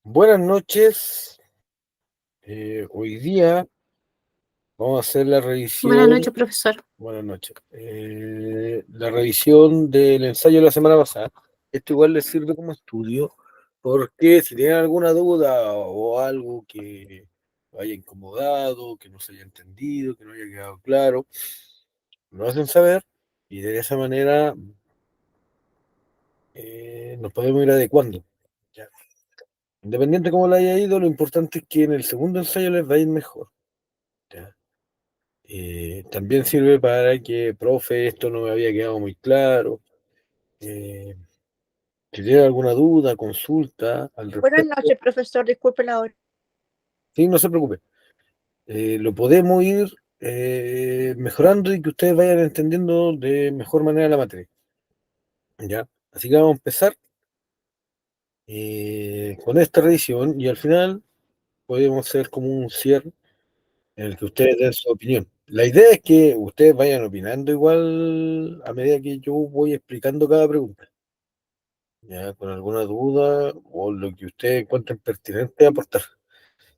Buenas noches. Hoy día vamos a hacer la Buenas revisión. noches, profesor. Buenas noches. La revisión del ensayo de la semana pasada. Esto igual les sirve como estudio, porque si tienen alguna duda o algo que lo haya incomodado, que no se haya entendido, que no haya quedado claro, nos hacen saber y de esa manera nos podemos ir adecuando. ¿Ya? Independiente de cómo le haya ido, lo importante es que en el segundo ensayo les va a ir mejor. ¿Ya? También sirve para que, profe, esto no me había quedado muy claro. eh, si tiene alguna duda, consulta al Buenas respecto, noches, profesor. Disculpe la hora. sí, no se preocupe. Lo podemos ir mejorando y que ustedes vayan entendiendo de mejor manera la materia. ¿Ya? Así que vamos a empezar con esta revisión y al final podemos hacer como un cierre en el que ustedes den su opinión. La idea es que ustedes vayan opinando igual a medida que yo voy explicando cada pregunta. Ya, con alguna duda o lo que ustedes encuentren pertinente aportar.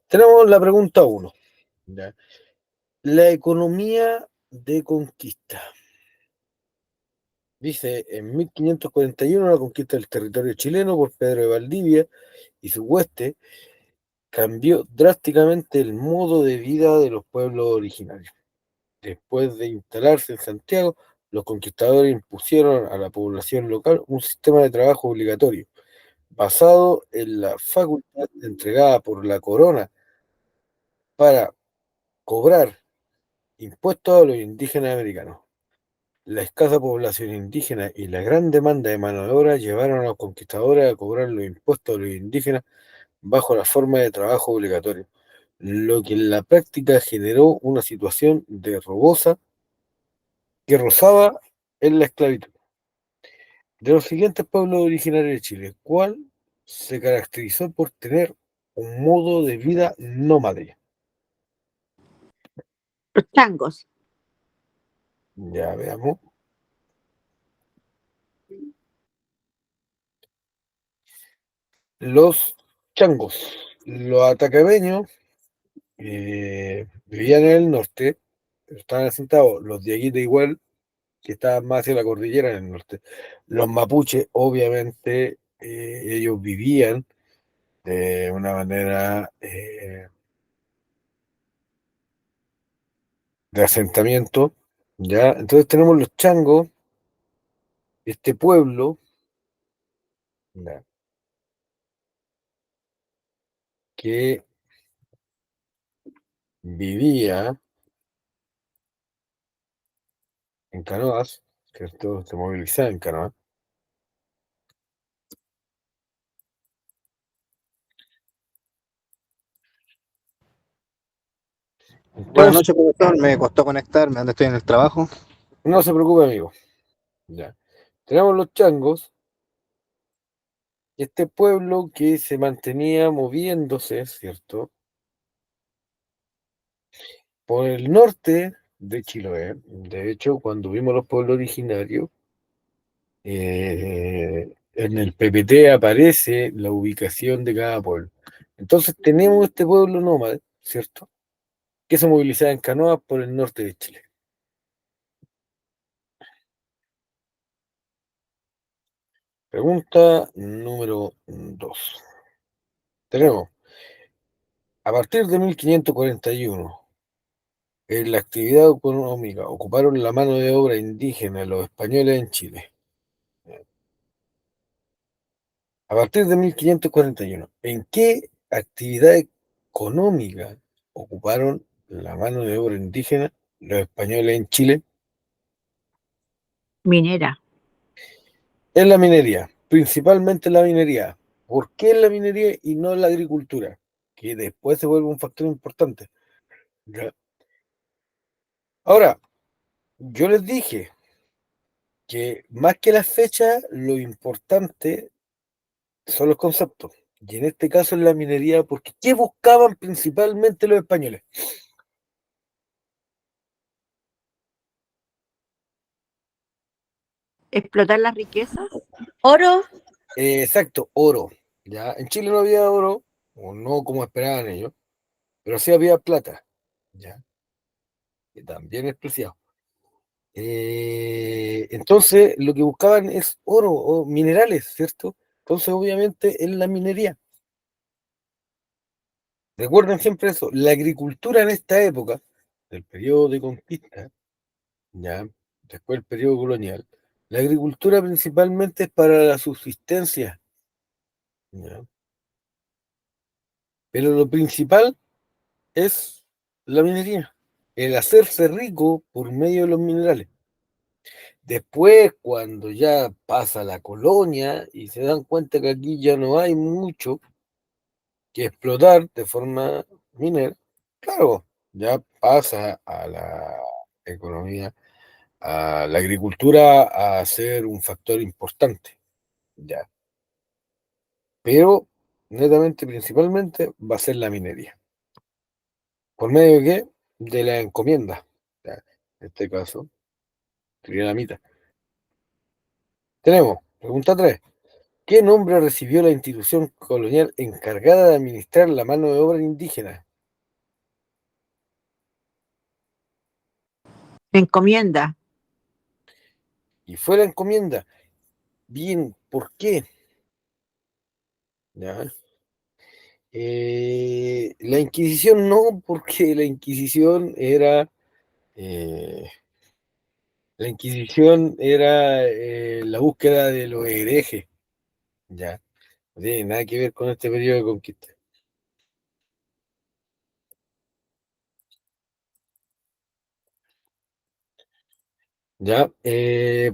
Tenemos la pregunta uno. Ya. La economía de conquista. Dice, en 1541 la conquista del territorio chileno por Pedro de Valdivia y su hueste cambió drásticamente el modo de vida de los pueblos originarios. Después de instalarse en Santiago, los conquistadores impusieron a la población local un sistema de trabajo obligatorio basado en la facultad entregada por la corona para cobrar impuestos a los indígenas americanos. La escasa población indígena y la gran demanda de mano de obra llevaron a los conquistadores a cobrar los impuestos a los indígenas bajo la forma de trabajo obligatorio, lo que en la práctica generó una situación de robosa que rozaba en la esclavitud. De los siguientes pueblos originarios de Chile, ¿cuál se caracterizó por tener un modo de vida nómade? Los changos. Ya veamos. Los changos, los atacameños, vivían en el norte, estaban asentados, los diaguitas igual, que estaban más hacia la cordillera en el norte. Los mapuches, obviamente, ellos vivían de una manera de asentamiento, ¿ya? Entonces tenemos los changos, este pueblo, ¿ya? Que vivía en canoas, ¿cierto? Se movilizaba en canoas. Buenas Entonces, noches, profesor. Me costó conectarme, donde estoy en el trabajo. no se preocupe, amigo, ¿ya? Tenemos los changos, este pueblo que se mantenía moviéndose, ¿cierto? Por el norte de Chiloé. De hecho, cuando vimos los pueblos originarios, en el PPT aparece la ubicación de cada pueblo. Entonces tenemos este pueblo nómade, ¿cierto? Que se movilizaba en canoas por el norte de Chile. Pregunta número 2. Tenemos, a partir de 1541, en la actividad económica ocuparon la mano de obra indígena los españoles en Chile. A partir de 1541, ¿en qué actividad económica ocuparon la mano de obra indígena los españoles en Chile? Minera. En la minería, principalmente en la minería. ¿Por qué en la minería y no en la agricultura? Que después se vuelve un factor importante. ¿Ya? Ahora, yo les dije que más que las fechas, lo importante son los conceptos. Y en este caso en la minería, porque ¿qué buscaban principalmente los españoles? Explotar las riquezas. Oro. Exacto, oro. ¿ya? En Chile no había oro, o no como esperaban ellos, pero sí había plata, ¿ya? Que también es preciado. Entonces, lo que buscaban es oro o minerales, ¿cierto? Entonces, obviamente, en la minería. Recuerden siempre eso, la agricultura en esta época, del periodo de conquista, ya, después del periodo colonial, la agricultura principalmente es para la subsistencia, ya, pero lo principal es la minería, el hacerse rico por medio de los minerales. Después, cuando ya pasa la colonia y se dan cuenta que aquí ya no hay mucho que explotar de forma minera, claro, ya pasa a la economía, a la agricultura a ser un factor importante, ya. Pero netamente, principalmente, va a ser la minería. ¿Por medio de qué? De la encomienda, ya. En este caso, sería la mitad. Tenemos, pregunta 3. ¿Qué nombre recibió la institución colonial encargada de administrar la mano de obra indígena? Encomienda. Y fue la encomienda. Bien, ¿por qué? ¿Ya? La Inquisición no, porque eh, la Inquisición era la búsqueda de los herejes, ¿ya? No tiene nada que ver con este periodo de conquista. ¿Ya?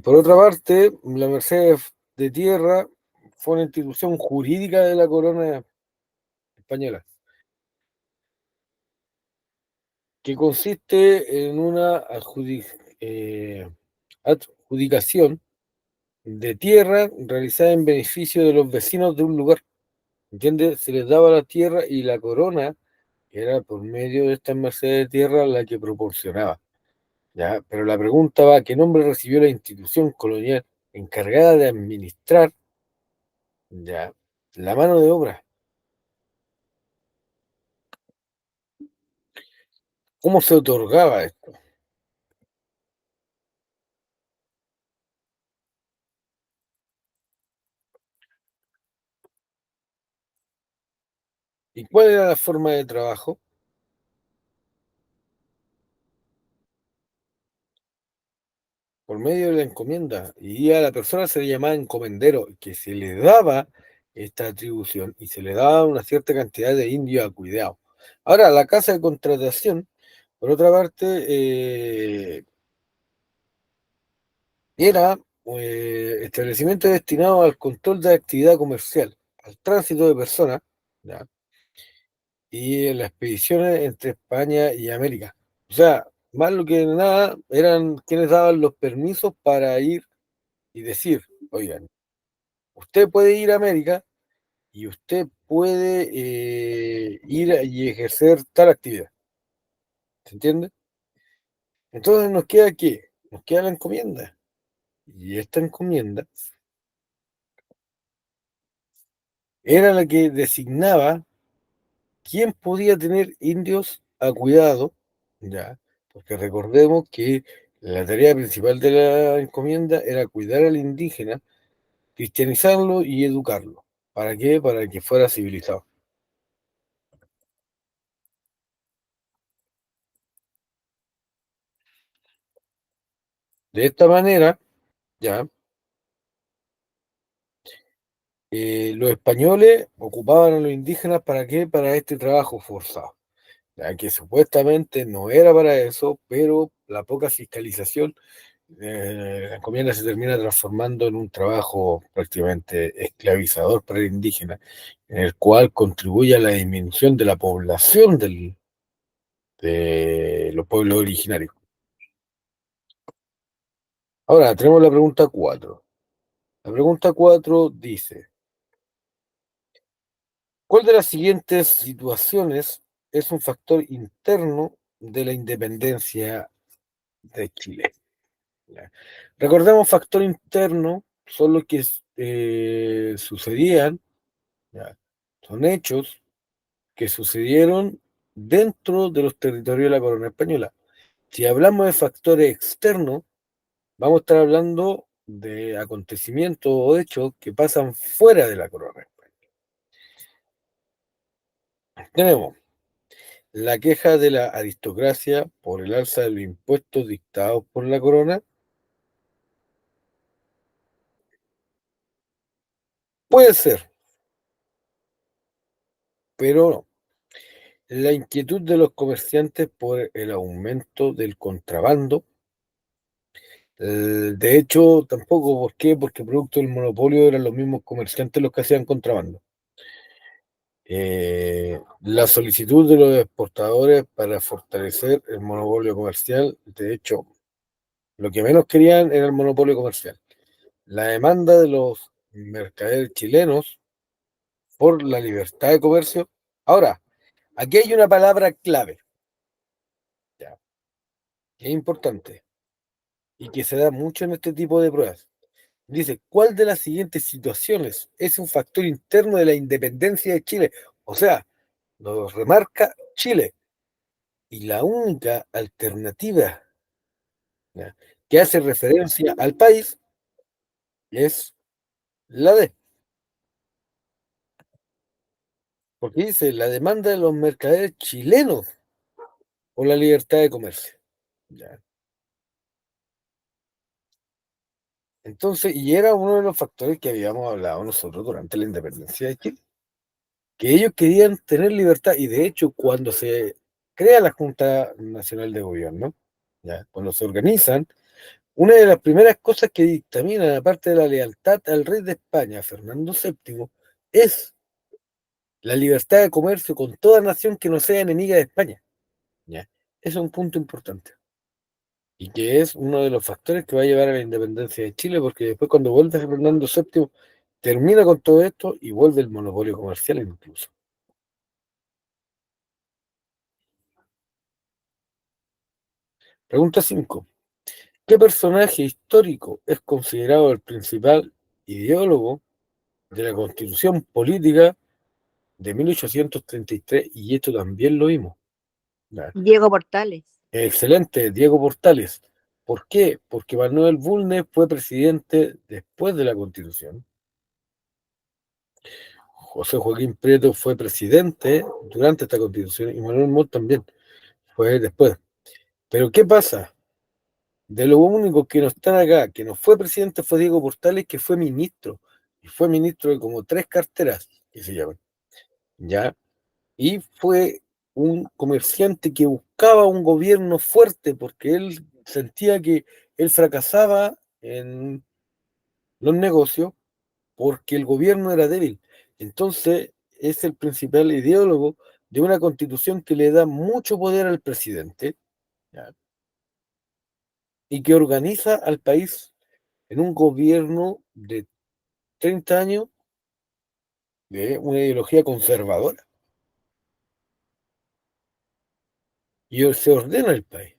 Por otra parte, la Merced de Tierra fue una institución jurídica de la corona española, que consiste en una adjudicación de tierra realizada en beneficio de los vecinos de un lugar. ¿Entiendes? Se les daba la tierra y la corona era por medio de esta merced de tierra la que proporcionaba. ¿Ya? Pero la pregunta va, ¿qué nombre recibió la institución colonial encargada de administrar, ya, la mano de obra? ¿Cómo se otorgaba esto? ¿Y cuál era la forma de trabajo? Por medio de la encomienda. Y a la persona se le llamaba encomendero, que se le daba esta atribución y se le daba una cierta cantidad de indios a cuidado. Ahora, la casa de contratación, por otra parte, era establecimiento destinado al control de la actividad comercial, al tránsito de personas, ¿ya? Y en las expediciones entre España y América. O sea, más lo que nada, eran quienes daban los permisos para ir y decir, oigan, usted puede ir a América y usted puede ir y ejercer tal actividad. ¿Se entiende? Entonces nos queda ¿qué? Nos queda la encomienda. Y esta encomienda era la que designaba quién podía tener indios a cuidado, ¿ya? Porque recordemos que la tarea principal de la encomienda era cuidar al indígena, cristianizarlo y educarlo. ¿Para qué? Para que fuera civilizado. De esta manera, ya, los españoles ocupaban a los indígenas ¿para qué? Para este trabajo forzado, ya que supuestamente no era para eso, pero la poca fiscalización, la encomienda se termina transformando en un trabajo prácticamente esclavizador para el indígena, en el cual contribuye a la disminución de la población de los pueblos originarios. Ahora, tenemos la pregunta 4. La pregunta 4 dice, ¿cuál de las siguientes situaciones es un factor interno de la independencia de Chile? ¿Ya? Recordemos, factor interno son los que sucedían, ¿ya? Son hechos que sucedieron dentro de los territorios de la corona española. Si hablamos de factores externos, vamos a estar hablando de acontecimientos o hechos que pasan fuera de la corona española. Tenemos la queja de la aristocracia por el alza de los impuestos dictados por la corona. Puede ser, pero no. La inquietud de los comerciantes por el aumento del contrabando. De hecho, tampoco. ¿Por qué? Porque producto del monopolio eran los mismos comerciantes los que hacían contrabando. La solicitud de los exportadores para fortalecer el monopolio comercial. De hecho, lo que menos querían era el monopolio comercial. La demanda de los mercaderes chilenos por la libertad de comercio. Ahora, aquí hay una palabra clave, ya, que es importante y que se da mucho en este tipo de pruebas. Dice, ¿cuál de las siguientes situaciones es un factor interno de la independencia de Chile? O sea, lo remarca Chile. Y la única alternativa, ¿ya?, que hace referencia al país es la D. Porque dice la demanda de los mercaderes chilenos o la libertad de comercio. ¿Ya? Entonces, y era uno de los factores que habíamos hablado nosotros durante la independencia de Chile, que ellos querían tener libertad, y de hecho, cuando se crea la Junta Nacional de Gobierno, ¿ya?, cuando se organizan, una de las primeras cosas que dictaminan, aparte de la lealtad al rey de España, Fernando VII, es la libertad de comercio con toda nación que no sea enemiga de España. ¿Ya? Ese es un punto importante. Y que es uno de los factores que va a llevar a la independencia de Chile, porque después cuando vuelve Fernando VII, termina con todo esto y vuelve el monopolio comercial incluso. Pregunta 5. ¿Qué personaje histórico es considerado el principal ideólogo de la Constitución Política de 1833? Y esto también lo vimos. ¿Ya? Diego Portales. Excelente, Diego Portales. ¿Por qué? Porque Manuel Bulnes fue presidente después de la Constitución. José Joaquín Prieto fue presidente durante esta Constitución y Manuel Montt también fue después. Pero ¿qué pasa? De lo único que no están acá, que no fue presidente, fue Diego Portales, que fue ministro. Y fue ministro de como 3 carteras, que se llaman. ¿Ya? Y fue un comerciante que buscaba un gobierno fuerte porque él sentía que él fracasaba en los negocios porque el gobierno era débil. Entonces es el principal ideólogo de una constitución que le da mucho poder al presidente, ¿ya?, y que organiza al país en un gobierno de 30 años de una ideología conservadora. Y se ordena el país.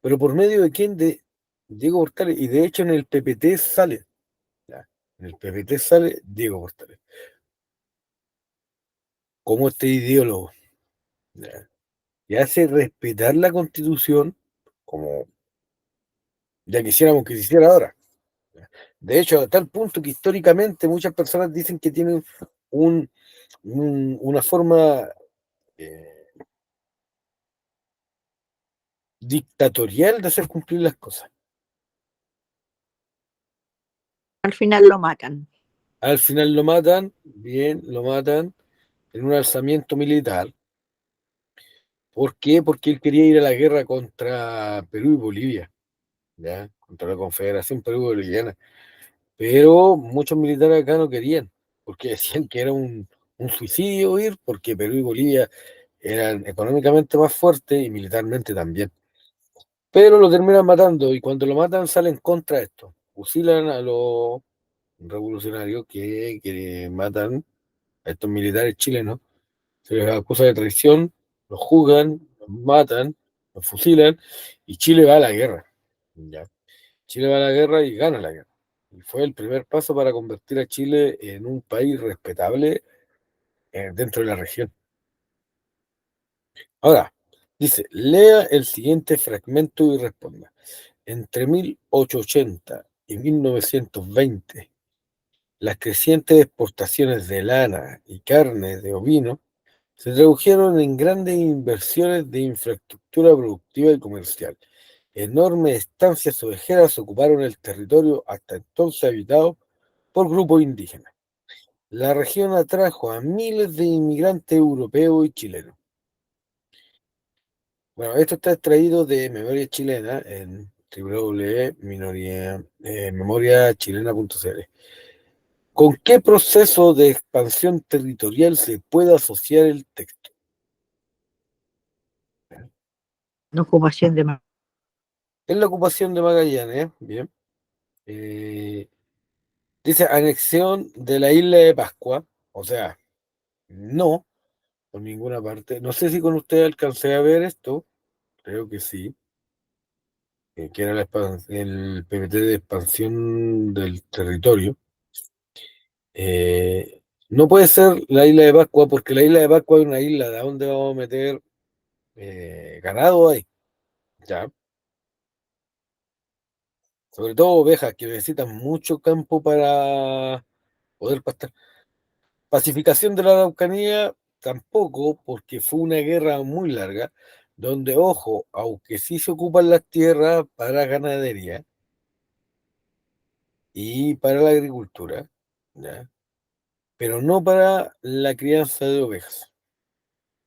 ¿Pero por medio de quién? De Diego Portales. Y de hecho en el PPT sale, ¿ya?, en el PPT sale Diego Portales como este ideólogo, ¿ya?, y hace respetar la Constitución como ya quisiéramos que se hiciera ahora. De hecho, a tal punto que históricamente muchas personas dicen que tienen un, una forma eh, dictatorial de hacer cumplir las cosas. Al final lo matan. Al final lo matan, bien, lo matan en un alzamiento militar. ¿Por qué? Porque él quería ir a la guerra contra Perú y Bolivia, ¿ya?, contra la Confederación Perú-Boliviana. Pero muchos militares acá no querían, porque decían que era un suicidio ir, porque Perú y Bolivia eran económicamente más fuertes y militarmente también. Pero lo terminan matando y cuando lo matan salen contra esto. Fusilan a los revolucionarios que matan a estos militares chilenos, se les acusa de traición, los juzgan, los matan, los fusilan y Chile va a la guerra. ¿Ya? Chile va a la guerra y gana la guerra. Y fue el primer paso para convertir a Chile en un país respetable dentro de la región. Ahora, dice, lea el siguiente fragmento y responda. Entre 1880 y 1920, las crecientes exportaciones de lana y carne de ovino se tradujeron en grandes inversiones de infraestructura productiva y comercial. Enormes estancias ovejeras ocuparon el territorio hasta entonces habitado por grupos indígenas. La región atrajo a miles de inmigrantes europeos y chilenos. Bueno, esto está extraído de Memoria Chilena en www.memoriachilena.cl. ¿Con qué proceso de expansión territorial se puede asociar el texto? La ocupación de Es la ocupación de Magallanes, bien. Dice anexión de la isla de Pascua, o sea, no, por ninguna parte. No sé si con usted alcancé a ver esto, creo que sí, que era el PPT de expansión del territorio. No puede ser la isla de Pascua, porque la isla de Pascua es una isla de donde vamos a meter ganado ahí, ¿ya? Sobre todo ovejas que necesitan mucho campo para poder pastar. Pacificación de la Araucanía tampoco, porque fue una guerra muy larga, donde, ojo, aunque sí se ocupan las tierras para ganadería y para la agricultura, ¿ya? Pero no para la crianza de ovejas,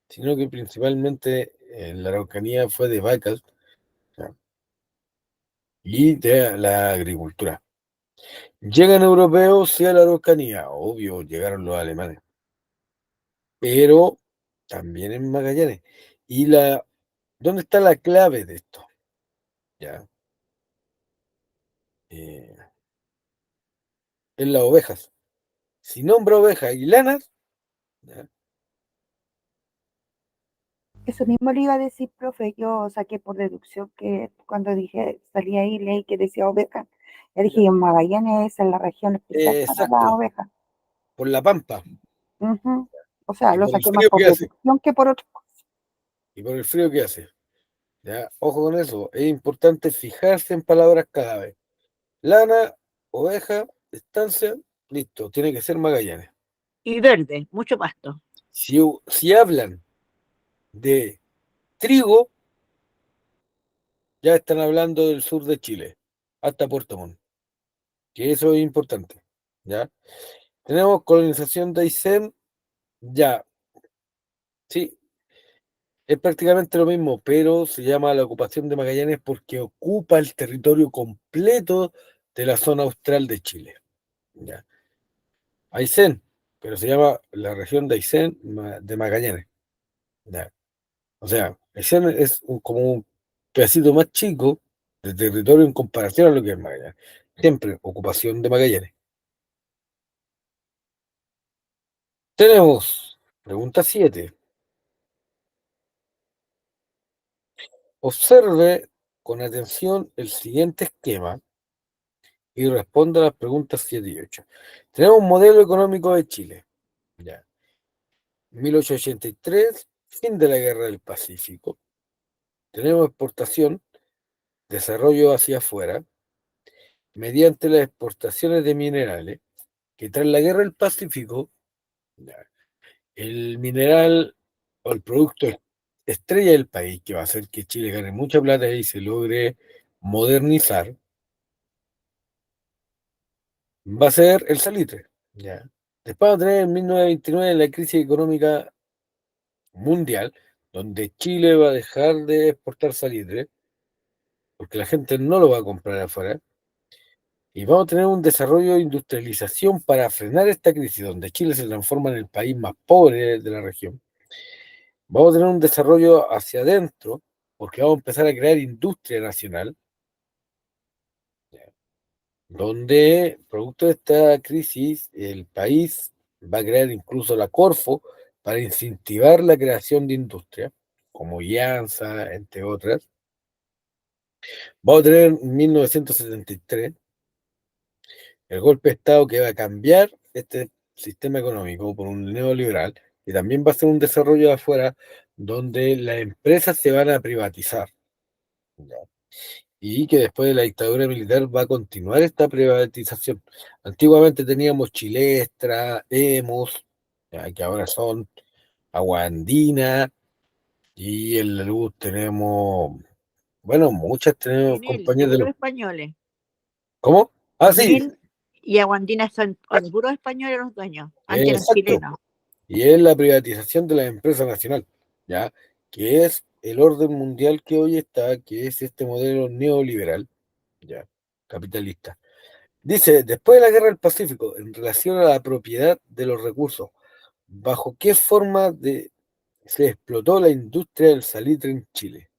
sino que principalmente en la Araucanía fue de vacas, ¿ya? Y de la agricultura. Llegan europeos sí a la Araucanía, obvio, llegaron los alemanes, pero también en Magallanes. Y ¿dónde está la clave de esto? ¿Ya? Eh, en las ovejas. Si nombra ovejas y lanas, ¿ya? Eso mismo le iba a decir, profe. Yo saqué por deducción que cuando dije, salí ahí, leí que decía oveja. Le dije, en Magallanes esa es la región especial para las Exacto, ovejas. por la pampa Ujú. O sea, y lo por el saqué más frío por que hace, deducción que por otra cosa. y por el frío que hace. ¿Ya? Ojo con eso, es importante fijarse en palabras clave. Lana, oveja, estancia, listo, tiene que ser Magallanes. y verde, mucho pasto. Si hablan de trigo, ya están hablando del sur de Chile, hasta Puerto Montt, que eso es importante, ¿ya? Tenemos colonización de Aysén, ya, sí, es prácticamente lo mismo, pero se llama la ocupación de Magallanes porque ocupa el territorio completo de la zona austral de Chile, ¿ya? Aysén, pero se llama la región de Aysén de Magallanes, ¿ya? O sea, Aysén es como un pedacito más chico de territorio en comparación a lo que es Magallanes. Siempre ocupación de Magallanes. Tenemos pregunta 7. Observe con atención el siguiente esquema y responda a las preguntas 7 y 8. Tenemos un modelo económico de Chile. Ya. 1883, fin de la Guerra del Pacífico. Tenemos exportación, desarrollo hacia afuera, mediante las exportaciones de minerales, que tras la Guerra del Pacífico, ya, el mineral o el producto estrella del país, que va a hacer que Chile gane mucha plata y se logre modernizar, va a ser el salitre. ¿Ya? Después va a tener en 1929 la crisis económica mundial, donde Chile va a dejar de exportar salitre, porque la gente no lo va a comprar afuera, y vamos a tener un desarrollo de industrialización para frenar esta crisis, donde Chile se transforma en el país más pobre de la región. Vamos a tener un desarrollo hacia adentro, porque vamos a empezar a crear industria nacional, donde, producto de esta crisis, el país va a crear incluso la Corfo para incentivar la creación de industria, como IANSA, entre otras. Vamos a tener en 1973 el golpe de Estado que va a cambiar este sistema económico por un neoliberal, y también va a ser un desarrollo de afuera donde las empresas se van a privatizar. ¿Ya? Y que después de la dictadura militar va a continuar esta privatización. Antiguamente teníamos Chilestra, Emos, ya, que ahora son Agua Andina, y en la luz tenemos, bueno, muchas tenemos Enel, compañías de de puros luz. españoles. ¿Cómo? Ah, sí, Enel y Aguandina son de puros españoles los dueños. Antes eran exacto. chilenos. Y es la privatización de la empresa nacional, ¿ya? Que es el orden mundial que hoy está, que es este modelo neoliberal, ¿ya? Capitalista. Dice, después de la Guerra del Pacífico, en relación a la propiedad de los recursos, ¿bajo qué forma se explotó la industria del salitre en Chile?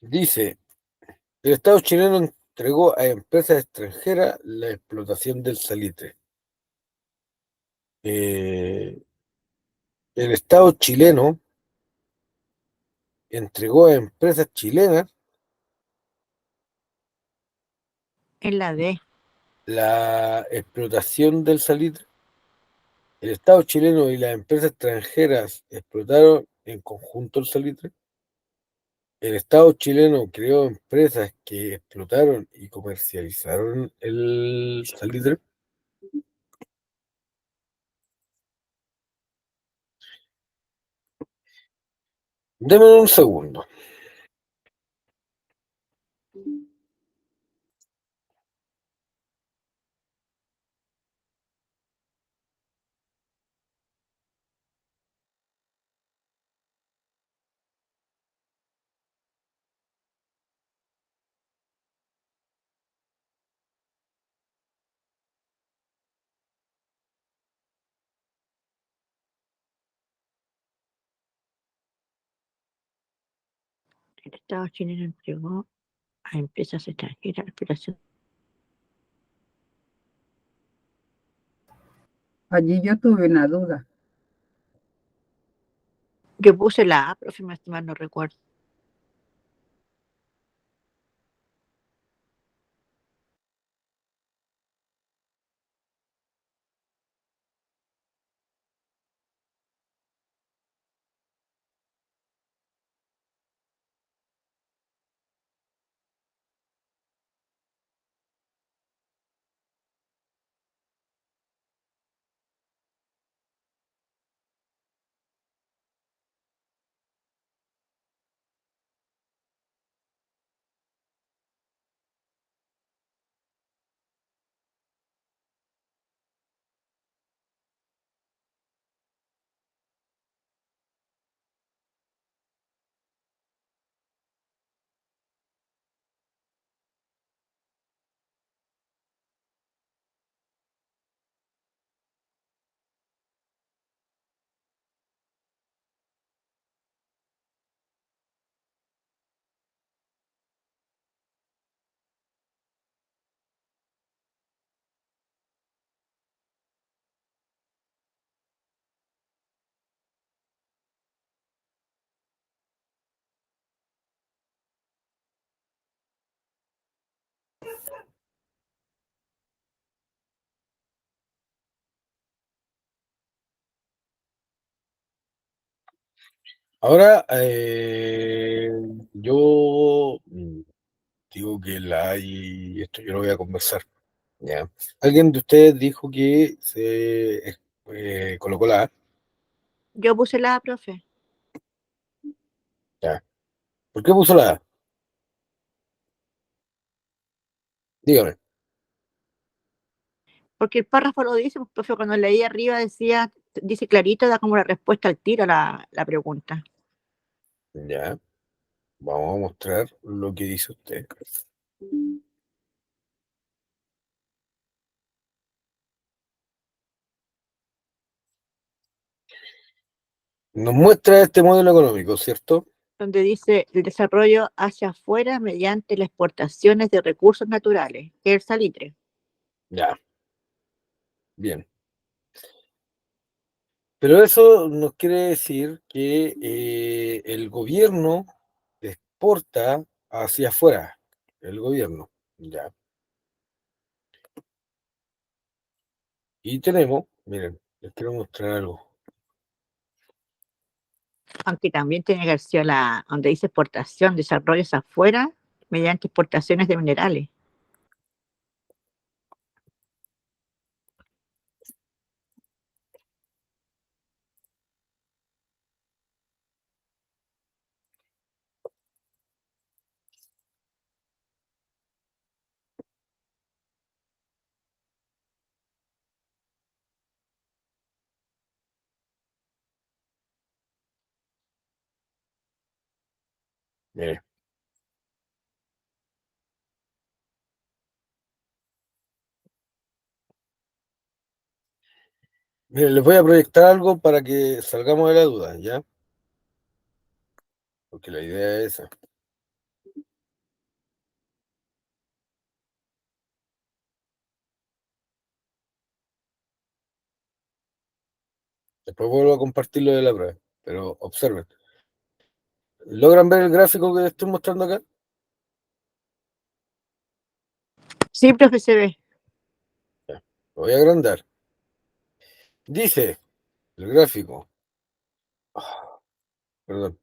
Dice, el Estado chileno entregó a empresas extranjeras la explotación del salitre. Eh, el Estado chileno entregó a empresas chilenas En la D. la explotación del salitre. El Estado chileno y las empresas extranjeras explotaron en conjunto el salitre. El Estado chileno creó empresas que explotaron y comercializaron el salitre. Deme un segundo. El Estado chileno entregó a empresas extranjeras la explotación. Allí yo tuve una duda. Yo puse la A, profe, más mal no recuerdo. Ahora, yo digo que la hay, esto yo lo voy a conversar. ¿Ya? Alguien de ustedes dijo que se colocó la A. Yo puse la A, profe, ¿Ya? ¿Por qué puso la A? Dígame. porque el párrafo lo dice, pues, profe, cuando leí arriba decía, dice clarito, da como la respuesta al tiro a la pregunta. Ya. Vamos a mostrar lo que dice usted. Nos muestra este modelo económico, ¿cierto? Donde dice el desarrollo hacia afuera mediante las exportaciones de recursos naturales, que es el salitre. Ya, bien. Pero eso nos quiere decir que el gobierno exporta hacia afuera, el gobierno. Ya. Y tenemos, miren, les quiero mostrar algo. Aunque también tiene que ser donde dice exportación, desarrollos afuera, mediante exportaciones de minerales. Miren. Miren, les voy a proyectar algo para que salgamos de la duda, ¿ya? Porque la idea es esa. Después vuelvo a compartir lo de la prueba, pero observen. ¿Logran ver el gráfico que les estoy mostrando acá? Sí, profe, se ve. Ya, lo voy a agrandar. Dice el gráfico. Perdón.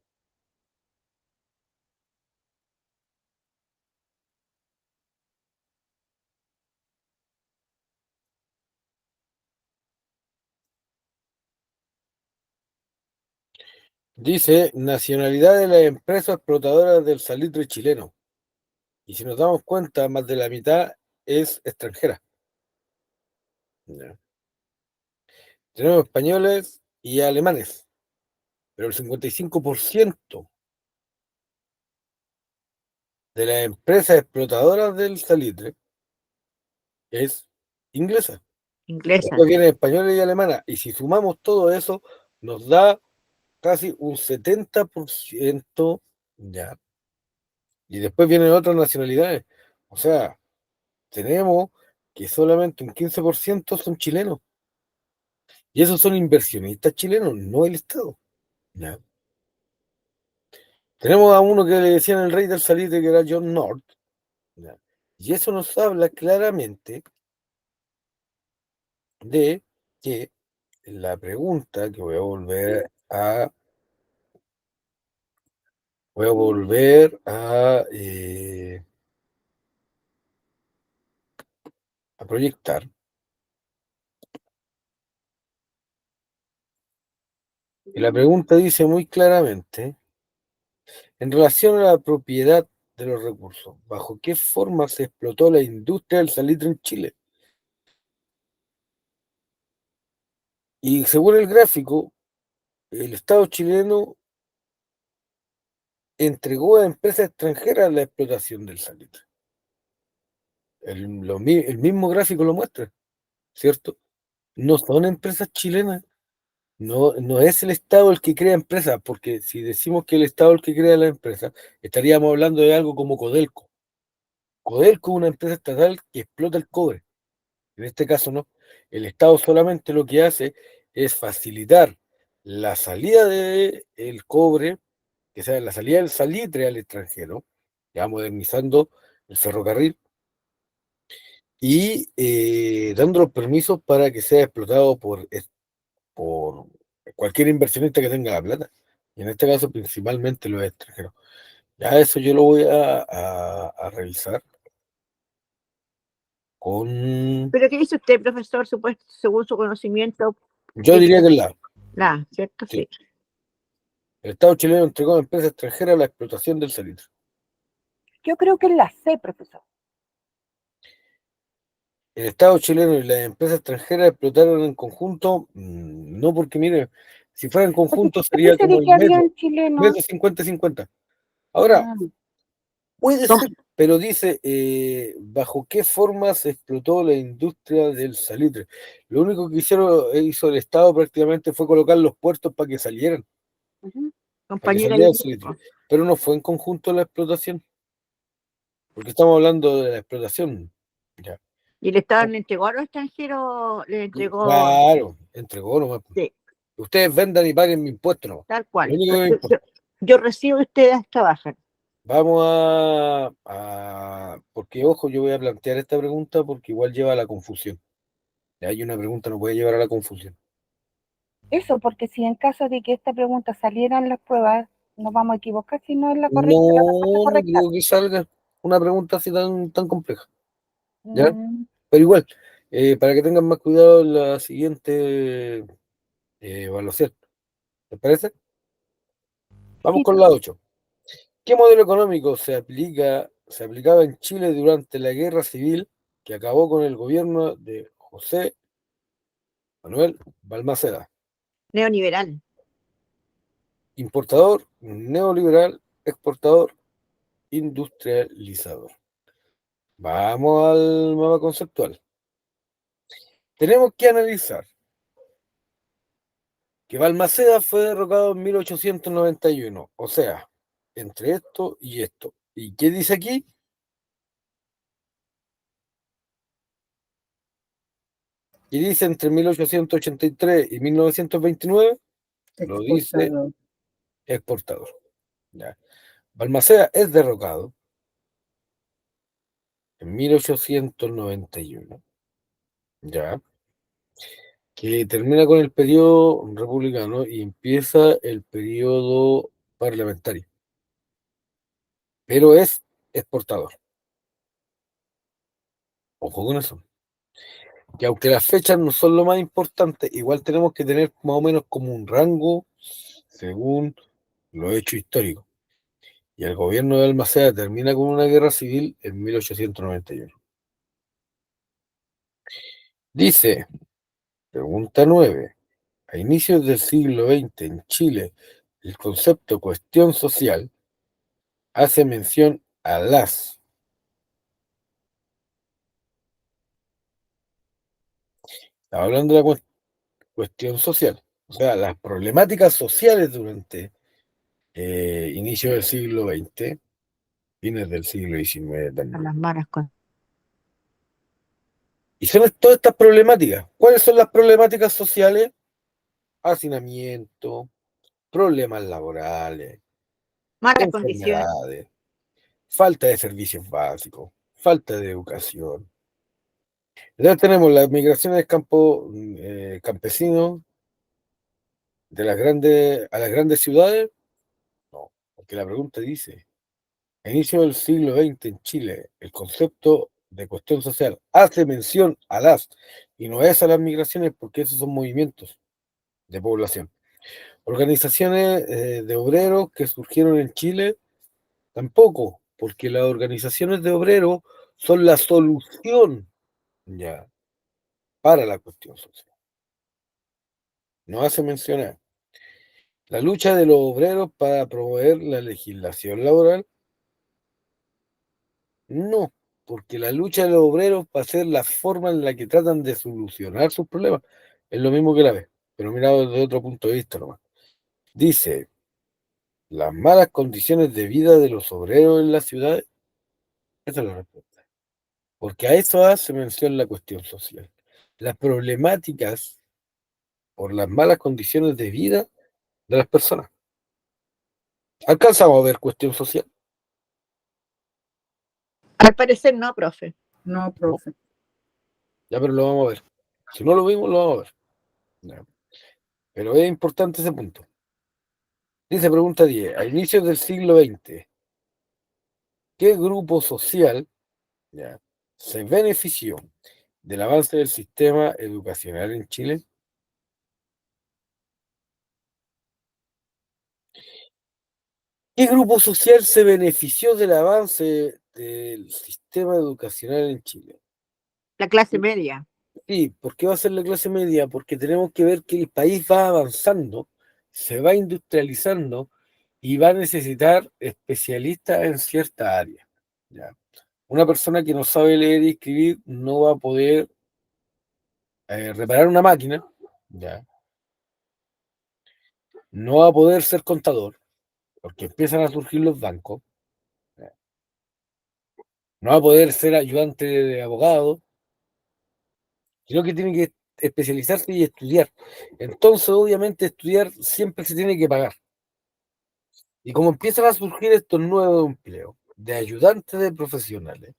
Dice nacionalidad de las empresas explotadoras del salitre chileno. Y si nos damos cuenta, más de la mitad es extranjera. Ya. Tenemos españoles y alemanes, pero el 55% de las empresas explotadoras del salitre es inglesa. Inglesa. Después vienen españoles y alemanas. Y si sumamos todo eso, nos da casi un 70%, ya. Y después vienen otras nacionalidades. O sea, tenemos que solamente un 15% son chilenos. Y esos son inversionistas chilenos, no el Estado. ¿Ya? Tenemos a uno que le decían el rey del salitre, que era John North. ¿Ya? Y eso nos habla claramente de que la pregunta que voy a proyectar. Y la pregunta dice muy claramente, en relación a la propiedad de los recursos, ¿bajo qué forma se explotó la industria del salitre en Chile? Y según el gráfico, el Estado chileno entregó a empresas extranjeras la explotación del salitre. El mismo gráfico lo muestra, ¿cierto? No son empresas chilenas, no es el Estado el que crea empresas, porque si decimos que el Estado es el que crea la empresa, estaríamos hablando de algo como Codelco. Codelco es una empresa estatal que explota el cobre. En este caso no. El Estado solamente lo que hace es facilitar la salida del cobre, que sea la salida del salitre al extranjero, ya modernizando el ferrocarril y dando los permisos para que sea explotado por cualquier inversionista que tenga la plata. Y en este caso, principalmente los extranjeros. Ya eso yo lo voy a revisar con. ¿Pero qué dice usted, profesor, supuesto, según su conocimiento? Yo diría que el lado. ¿Cierto? Sí. Sí. El Estado chileno entregó a empresas extranjeras la explotación del salitre. Yo creo que es la C, profesor. El Estado chileno y las empresas extranjeras explotaron en conjunto, no porque, mire, si fuera en conjunto ¿Por qué sería se como el que habían metro chilenos? 50-50. Ahora, Ah, puede ¿Cómo? ser, pero dice, ¿bajo qué forma se explotó la industria del salitre? Lo único que hizo el Estado prácticamente fue colocar los puertos para que salieran, ujú. para que Compañera, saliera el salitre. Pero no fue en conjunto la explotación, porque estamos hablando de la explotación. Ya. ¿y el Estado le entregó a los extranjeros? Le entregó. Claro, entregó nomás. Sí, Ustedes vendan y paguen mi impuesto nomás. tal Lo cual. único que me importa. Yo recibo y ustedes trabajan. Vamos porque, ojo, yo voy a plantear esta pregunta porque igual lleva a la confusión. Hay una pregunta, no puede llevar a la confusión. Eso, porque si en caso de que esta pregunta saliera en las pruebas, nos vamos a equivocar si no es la correcta, la respuesta No correcta. creo que salga una pregunta así tan compleja, ¿ya? Mm, Pero igual, para que tengan más cuidado en la siguiente evaluación. ¿Les parece? Vamos sí, con la 8. ¿Qué modelo económico se aplicaba en Chile durante la Guerra Civil que acabó con el gobierno de José Manuel Balmaceda? Neoliberal. Importador, neoliberal, exportador, industrializador. Vamos al mapa conceptual. Tenemos que analizar que Balmaceda fue derrocado en 1891, o sea, entre esto y esto. ¿Y qué dice aquí? Y dice entre 1883 y 1929, lo dice Exportador. exportador. Ya. Balmaceda es derrocado en 1891, ya, que termina con el periodo republicano y empieza el periodo parlamentario, pero es exportador. Ojo con eso. Que aunque las fechas no son lo más importante, igual tenemos que tener más o menos como un rango según los hechos históricos. Y el gobierno de Balmaceda termina con una guerra civil en 1891. Dice, pregunta 9. A inicios del siglo XX en Chile, el concepto cuestión social hace mención a las. Estaba hablando de la cuestión social, o sea, las problemáticas sociales durante inicio del siglo XX, fines del siglo XIX A también. las malas con Y son todas estas problemáticas. ¿Cuáles son las problemáticas sociales? Hacinamiento, problemas laborales, malas condiciones. enfermedades, falta de servicios básicos, falta de educación. Entonces tenemos las migraciones del campo campesino de las grandes a las grandes ciudades. No, porque la pregunta dice, a inicio del siglo XX en Chile, el concepto de cuestión social hace mención a las, y no es a las migraciones porque esos son movimientos de población. Organizaciones de obreros que surgieron en Chile, tampoco, porque las organizaciones de obreros son la solución ya para la cuestión social. No hace mencionar la lucha de los obreros para promover la legislación laboral. No, porque la lucha de los obreros va a ser la forma en la que tratan de solucionar sus problemas. Es lo mismo que la vez, pero mirado desde otro punto de vista nomás. Dice, las malas condiciones de vida de los obreros en las ciudades. Esa es la respuesta. Porque a eso hace mención la cuestión social. Las problemáticas por las malas condiciones de vida de las personas. ¿Alcanzamos a ver cuestión social? Al parecer no, profe. No, profe. Ya, pero lo vamos a ver. Si no lo vimos, lo vamos a ver. Ya. Pero es importante ese punto. Dice pregunta 10. A inicios del siglo XX, ¿qué grupo social ya, se benefició del avance del sistema educacional en Chile? ¿Qué grupo social se benefició del avance del sistema educacional en Chile? La clase media. Sí, ¿por qué va a ser la clase media? Porque tenemos que ver que el país va avanzando, se va industrializando y va a necesitar especialistas en cierta área. ¿Ya? Una persona que no sabe leer y escribir no va a poder reparar una máquina, ¿ya? No va a poder ser contador, porque empiezan a surgir los bancos, ¿ya? No va a poder ser ayudante de abogado, sino que tiene que especializarse y estudiar. Entonces, obviamente, estudiar siempre se tiene que pagar. Y como empiezan a surgir estos nuevos empleos de ayudantes de profesionales,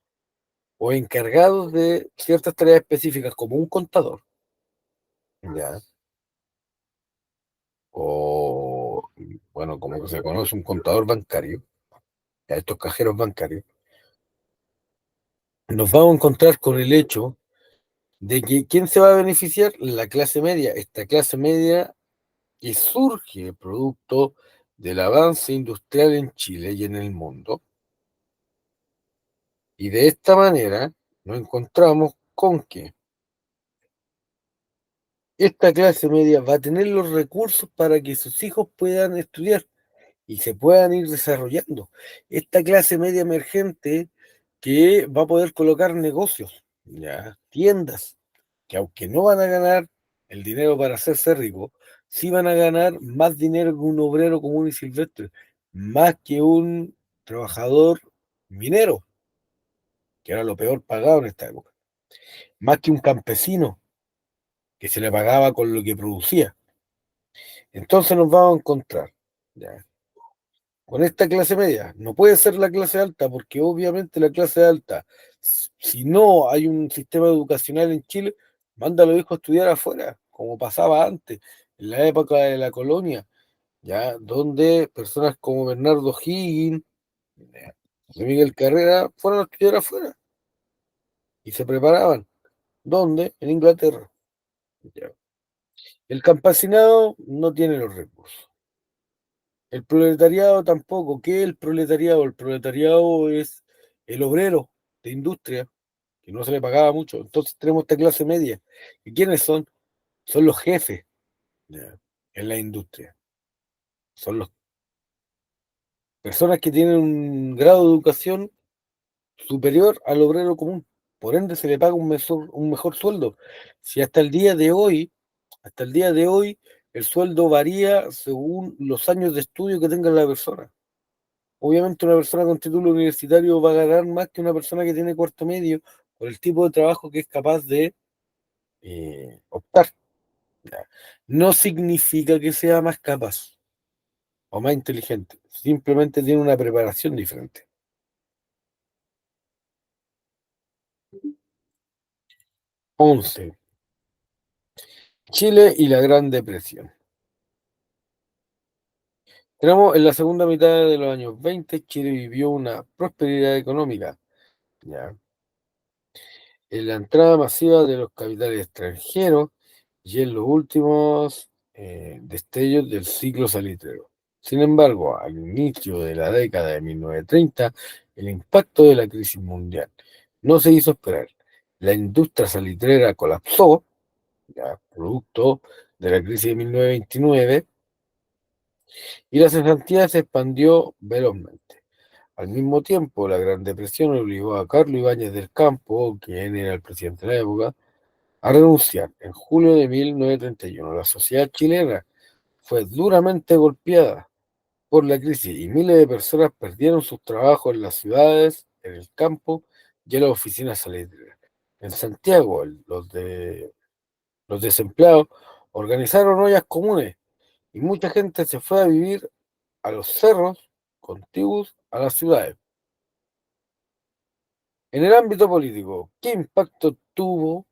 o encargados de ciertas tareas específicas, como un contador, ¿ya? O, bueno, como se conoce, un contador bancario, a estos cajeros bancarios, nos vamos a encontrar con el hecho de que ¿quién se va a beneficiar? La clase media. Esta clase media que surge producto del avance industrial en Chile y en el mundo. Y de esta manera nos encontramos con que esta clase media va a tener los recursos para que sus hijos puedan estudiar y se puedan ir desarrollando. Esta clase media emergente que va a poder colocar negocios, ya, tiendas, que aunque no van a ganar el dinero para hacerse rico, sí van a ganar más dinero que un obrero común y silvestre, más que un trabajador minero, que era lo peor pagado en esta época, más que un campesino, que se le pagaba con lo que producía. Entonces nos vamos a encontrar, ya, con esta clase media. No puede ser la clase alta, porque obviamente la clase alta, si no hay un sistema educacional en Chile, manda a los hijos a estudiar afuera, como pasaba antes, en la época de la colonia, ya, donde personas como Bernardo Higgins, ya, José Miguel Carrera, fueron a estudiar afuera y se preparaban. ¿Dónde? En Inglaterra. Ya. El campesinado no tiene los recursos. El proletariado tampoco. ¿Qué es el proletariado? El proletariado es el obrero de industria, que no se le pagaba mucho. Entonces tenemos esta clase media. ¿Y quiénes son? Son los jefes, ya, en la industria. Son las personas que tienen un grado de educación superior al obrero común. Por ende, se le paga un mejor sueldo. Si hasta el día de hoy, el sueldo varía según los años de estudio que tenga la persona. Obviamente una persona con título universitario va a ganar más que una persona que tiene cuarto medio por el tipo de trabajo que es capaz de optar. ¿Ya? No significa que sea más capaz o más inteligente, simplemente tiene una preparación diferente. 11. Chile y la Gran Depresión. Tenemos en la segunda mitad de los años 20, Chile vivió una prosperidad económica, ¿ya? En la entrada masiva de los capitales extranjeros y en los últimos destellos del ciclo salitrero. Sin embargo, al inicio de la década de 1930, el impacto de la crisis mundial no se hizo esperar. La industria salitrera colapsó, ya, producto de la crisis de 1929, y la cesantía se expandió velozmente. Al mismo tiempo, la Gran Depresión obligó a Carlos Ibáñez del Campo, quien era el presidente de la época, a renunciar. En julio de 1931, la sociedad chilena fue duramente golpeada por la crisis y miles de personas perdieron sus trabajos en las ciudades, en el campo y en las oficinas salitreras. En Santiago, los desempleados organizaron ollas comunes y mucha gente se fue a vivir a los cerros contiguos a las ciudades. En el ámbito político, ¿qué impacto tuvo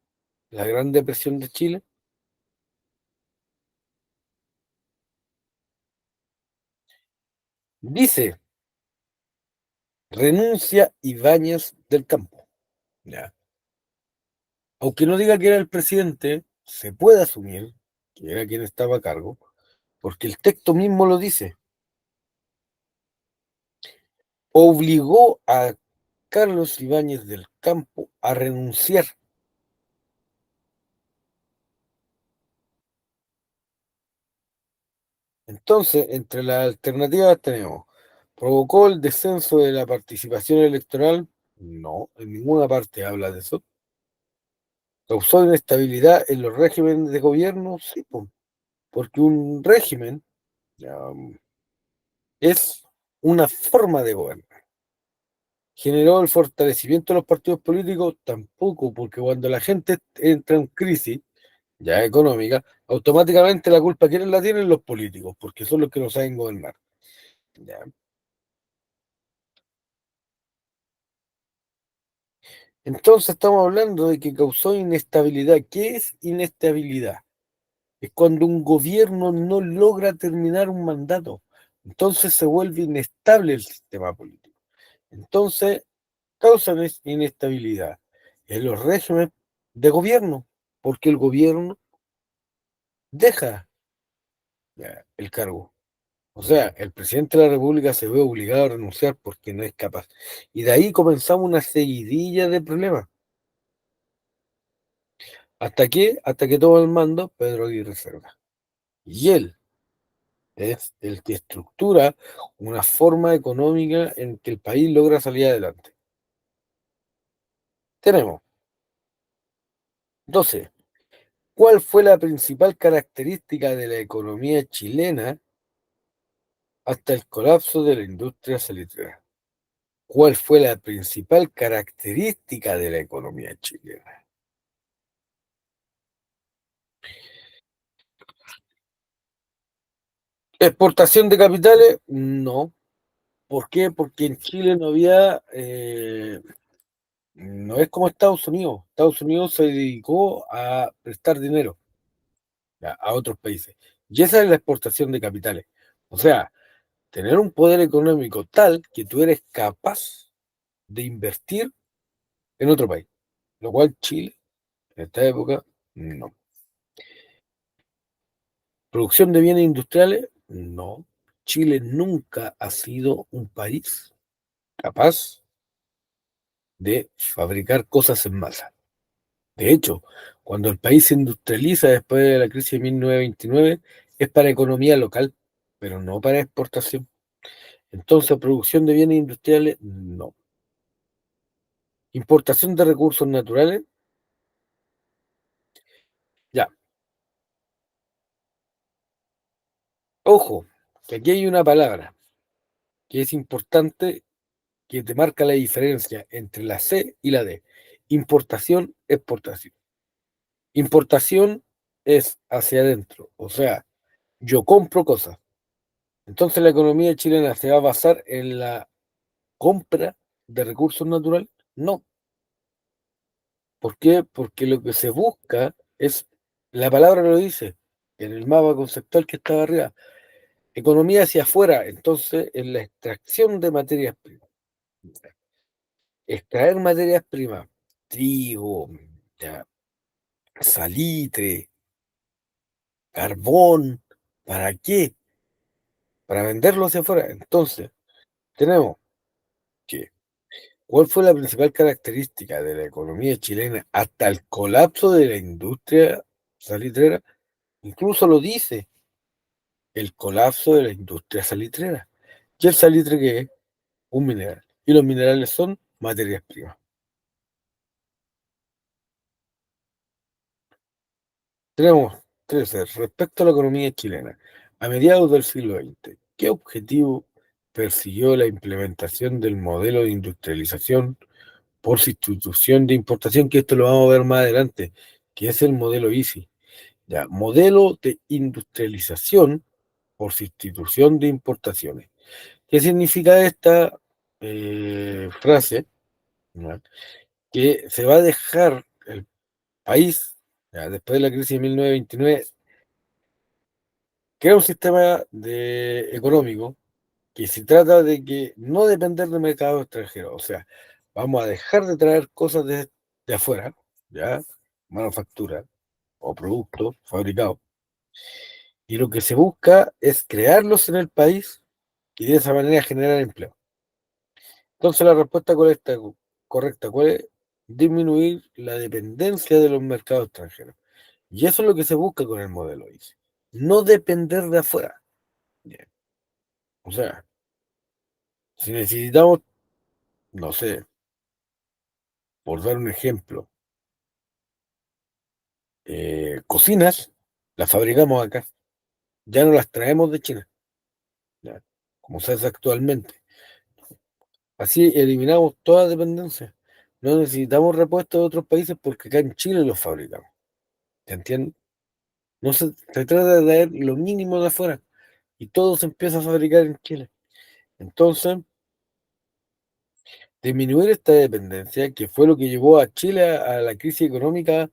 la Gran Depresión de Chile? Dice, renuncia Ibáñez del Campo. Ya. Aunque no diga que era el presidente, se puede asumir que era quien estaba a cargo, porque el texto mismo lo dice. Obligó a Carlos Ibáñez del Campo a renunciar. Entonces, entre las alternativas tenemos, ¿provocó el descenso de la participación electoral? No, en ninguna parte habla de eso. ¿Causó inestabilidad en los regímenes de gobierno? Sí, po, porque un régimen ya, es una forma de gobernar. ¿Generó el fortalecimiento de los partidos políticos? Tampoco, porque cuando la gente entra en crisis ya económica, automáticamente la culpa, ¿quiénes la tienen? Los políticos, porque son los que no saben gobernar. ¿Ya? Entonces estamos hablando de que causó inestabilidad. ¿Qué es inestabilidad? Es cuando un gobierno no logra terminar un mandato. Entonces se vuelve inestable el sistema político. Entonces causan inestabilidad en los regímenes de gobierno, porque el gobierno deja el cargo. O sea, el presidente de la República se ve obligado a renunciar porque no es capaz. Y de ahí comenzamos una seguidilla de problemas. Hasta que toma el mando Pedro Aguirre Cerda. Y él es el que estructura una forma económica en que el país logra salir adelante. Tenemos 12. ¿Cuál fue la principal característica de la economía chilena hasta el colapso de la industria salitrera? ¿Cuál fue la principal característica de la economía chilena? ¿Exportación de capitales? No. ¿Por qué? Porque en Chile no había, no es como Estados Unidos. Estados Unidos se dedicó a prestar dinero a otros países. Y esa es la exportación de capitales. O sea, tener un poder económico tal que tú eres capaz de invertir en otro país. Lo cual Chile, en esta época, no. ¿Producción de bienes industriales? No. Chile nunca ha sido un país capaz de fabricar cosas en masa. De hecho, cuando el país se industrializa después de la crisis de 1929, es para economía local, pero no para exportación. Entonces, producción de bienes industriales, no. Importación de recursos naturales, ya. Ojo, que aquí hay una palabra que es importante, que te marca la diferencia entre la C y la D. Importación, exportación. Importación es hacia adentro, o sea, yo compro cosas. Entonces la economía chilena se va a basar en la compra de recursos naturales. No. ¿Por qué? Porque lo que se busca es, la palabra lo dice, en el mapa conceptual que estaba arriba, economía hacia afuera, entonces en la extracción de materias primas. Extraer materias primas, trigo, ya, salitre, carbón, ¿para qué? Para venderlo hacia afuera. Entonces, tenemos que, ¿cuál fue la principal característica de la economía chilena hasta el colapso de la industria salitrera? Incluso lo dice, el colapso de la industria salitrera. ¿Y el salitre qué es? Un mineral. Y los minerales son materias primas. Tenemos 13. Respecto a la economía chilena, a mediados del siglo XX, ¿qué objetivo persiguió la implementación del modelo de industrialización por sustitución de importación? Que esto lo vamos a ver más adelante, que es el modelo ISI. Ya, modelo de industrialización por sustitución de importaciones. ¿Qué significa esta frase? ¿Ya? Que se va a dejar el país, ya, después de la crisis de 1929, crea un sistema económico que se trata de que no depender de mercados extranjeros. O sea, vamos a dejar de traer cosas de afuera, ya, manufactura o productos fabricados, y lo que se busca es crearlos en el país y de esa manera generar empleo. Entonces la respuesta correcta, ¿cuál es? Disminuir la dependencia de los mercados extranjeros. Y eso es lo que se busca con el modelo ICE. No depender de afuera. Bien. O sea, si necesitamos, no sé, por dar un ejemplo, cocinas, las fabricamos acá. Ya no las traemos de China, ya, como se hace actualmente. Así eliminamos toda dependencia. No necesitamos repuestos de otros países porque acá en Chile los fabricamos. ¿Te entiendes? No se trata de traer lo mínimo de afuera y todo se empieza a fabricar en Chile. Entonces, disminuir esta dependencia, que fue lo que llevó a Chile a la crisis económica,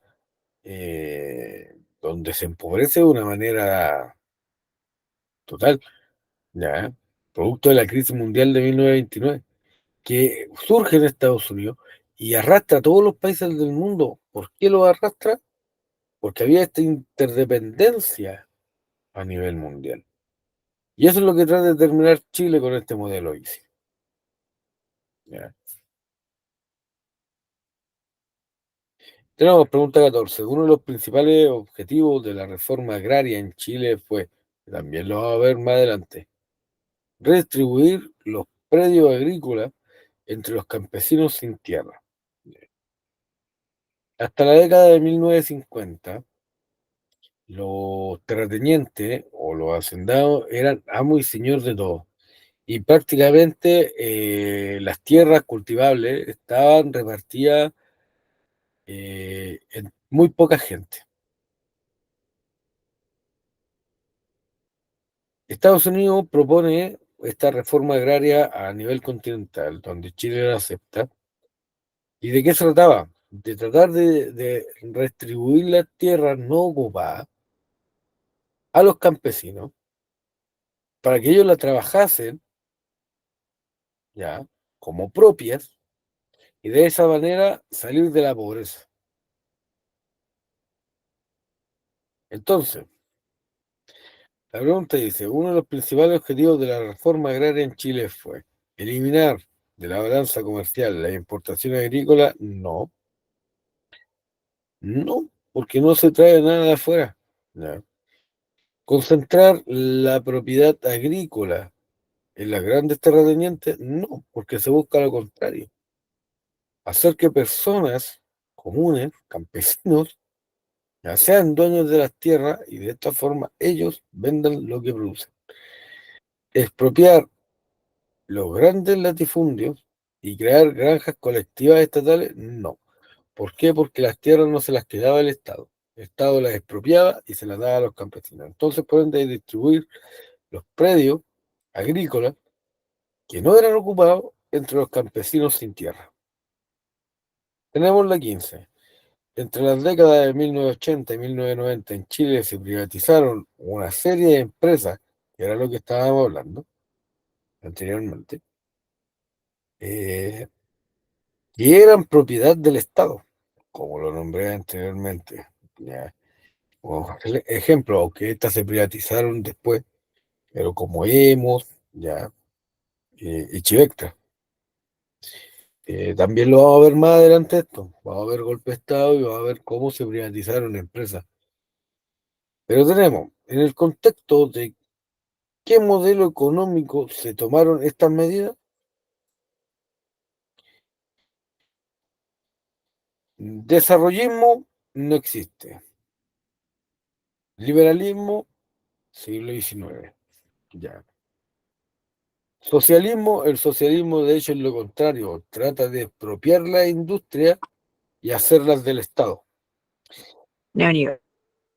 donde se empobrece de una manera total, ¿ya? Producto de la crisis mundial de 1929, que surge en Estados Unidos y arrastra a todos los países del mundo. ¿Por qué lo arrastra? Porque había esta interdependencia a nivel mundial. Y eso es lo que trata de terminar Chile con este modelo ICI. ¿Ya? Tenemos pregunta 14. Uno de los principales objetivos de la reforma agraria en Chile fue, también lo vamos a ver más adelante, redistribuir los predios agrícolas entre los campesinos sin tierra. Hasta la década de 1950, los terratenientes o los hacendados eran amo y señor de todo. Y prácticamente las tierras cultivables estaban repartidas en muy poca gente. Estados Unidos propone esta reforma agraria a nivel continental, donde Chile la acepta. ¿Y de qué se trataba? De tratar de redistribuir las tierras no ocupadas a los campesinos para que ellos la trabajasen ya como propias y de esa manera salir de la pobreza. Entonces, la pregunta dice, uno de los principales objetivos de la reforma agraria en Chile fue eliminar de la balanza comercial la importación agrícola. No, no, porque no se trae nada de afuera. Ya. Concentrar la propiedad agrícola en las grandes terratenientes. No, porque se busca lo contrario. Hacer que personas comunes, campesinos, ya sean dueños de las tierras y de esta forma ellos vendan lo que producen. Expropiar los grandes latifundios y crear granjas colectivas estatales, no. ¿Por qué? Porque las tierras no se las quedaba el Estado. El Estado las expropiaba y se las daba a los campesinos. Entonces, por ende, hay que distribuir los predios agrícolas que no eran ocupados entre los campesinos sin tierra. Tenemos la 15. Entre las décadas de 1980 y 1990 en Chile se privatizaron una serie de empresas, que era lo que estábamos hablando anteriormente, eh, que eran propiedad del Estado, como lo nombré anteriormente. ¿Ya? Ejemplo, aunque estas se privatizaron después, pero como Hemos, ya, y Chivectra. También lo vamos a ver más adelante esto. Vamos a ver golpe de Estado y vamos a ver cómo se privatizaron empresas. Pero tenemos, en el contexto de qué modelo económico se tomaron estas medidas, desarrollismo no existe. Liberalismo, siglo XIX. Ya. Socialismo, el socialismo de hecho es lo contrario, trata de expropiar la industria y hacerlas del Estado. Neoliberal.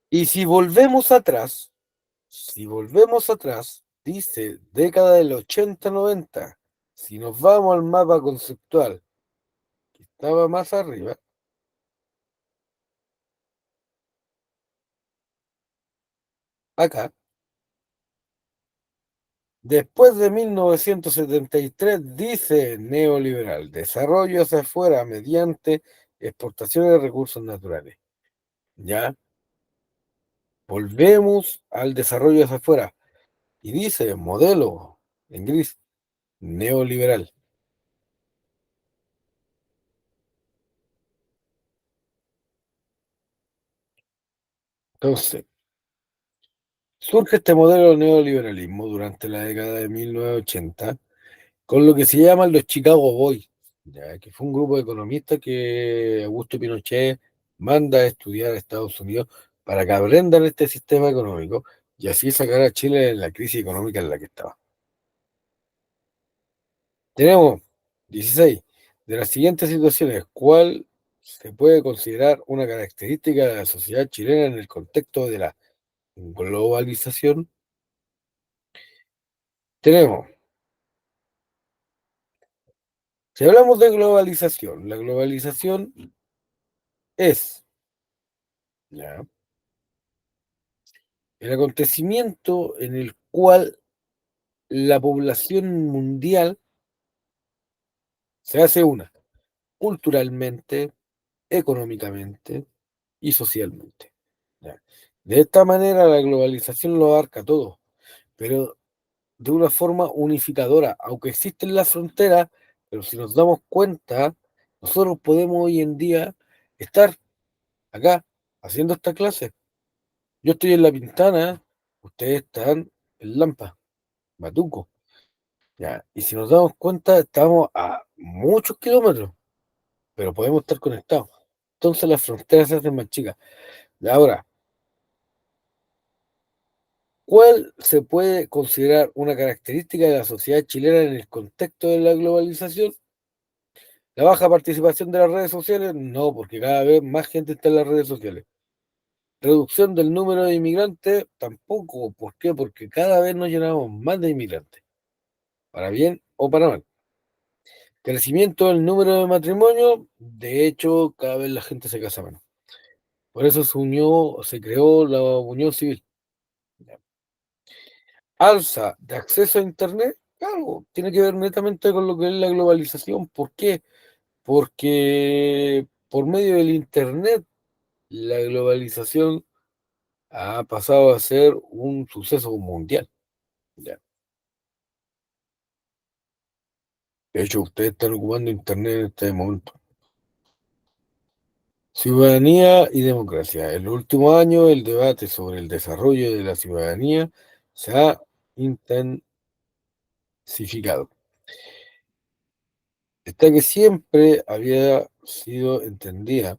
Y si volvemos atrás, dice década del 80-90, si nos vamos al mapa conceptual que estaba más arriba, acá, después de 1973, dice neoliberal, desarrollo hacia afuera mediante exportaciones de recursos naturales. ¿Ya? Volvemos al desarrollo hacia afuera. Y dice modelo, en gris, neoliberal. Entonces, surge este modelo de neoliberalismo durante la década de 1980 con lo que se llaman los Chicago Boys, ya, que fue un grupo de economistas que Augusto Pinochet manda a estudiar a Estados Unidos para que aprendan este sistema económico y así sacar a Chile de la crisis económica en la que estaba. Tenemos 16. De las siguientes situaciones, ¿cuál se puede considerar una característica de la sociedad chilena en el contexto de la globalización? Tenemos Si hablamos de globalización, la globalización es, ¿ya?, el acontecimiento en el cual la población mundial se hace una, culturalmente, económicamente y socialmente. ¿Ya? De esta manera la globalización lo abarca todo, pero de una forma unificadora, aunque existen las fronteras, pero si nos damos cuenta, nosotros podemos hoy en día estar acá haciendo esta clase. Yo estoy en La Pintana, ustedes están en Lampa, Batuco. ¿Ya? Y si nos damos cuenta, estamos a muchos kilómetros, pero podemos estar conectados. Entonces las fronteras se hacen más chicas. Y ahora, ¿cuál se puede considerar una característica de la sociedad chilena en el contexto de la globalización? ¿La baja participación de las redes sociales? No, porque cada vez más gente está en las redes sociales. ¿Reducción del número de inmigrantes? Tampoco. ¿Por qué? Porque cada vez nos llenamos más de inmigrantes, para bien o para mal. Crecimiento del número de matrimonios, de hecho, cada vez la gente se casa menos. Por eso se creó la unión civil. Alza de acceso a Internet, claro, tiene que ver netamente con lo que es la globalización. ¿Por qué? Porque por medio del Internet la globalización ha pasado a ser un suceso mundial. Ya. De hecho, ustedes están ocupando Internet en este momento. Ciudadanía y democracia. En los últimos años, el debate sobre el desarrollo de la ciudadanía se ha intensificado. Esta que siempre había sido entendida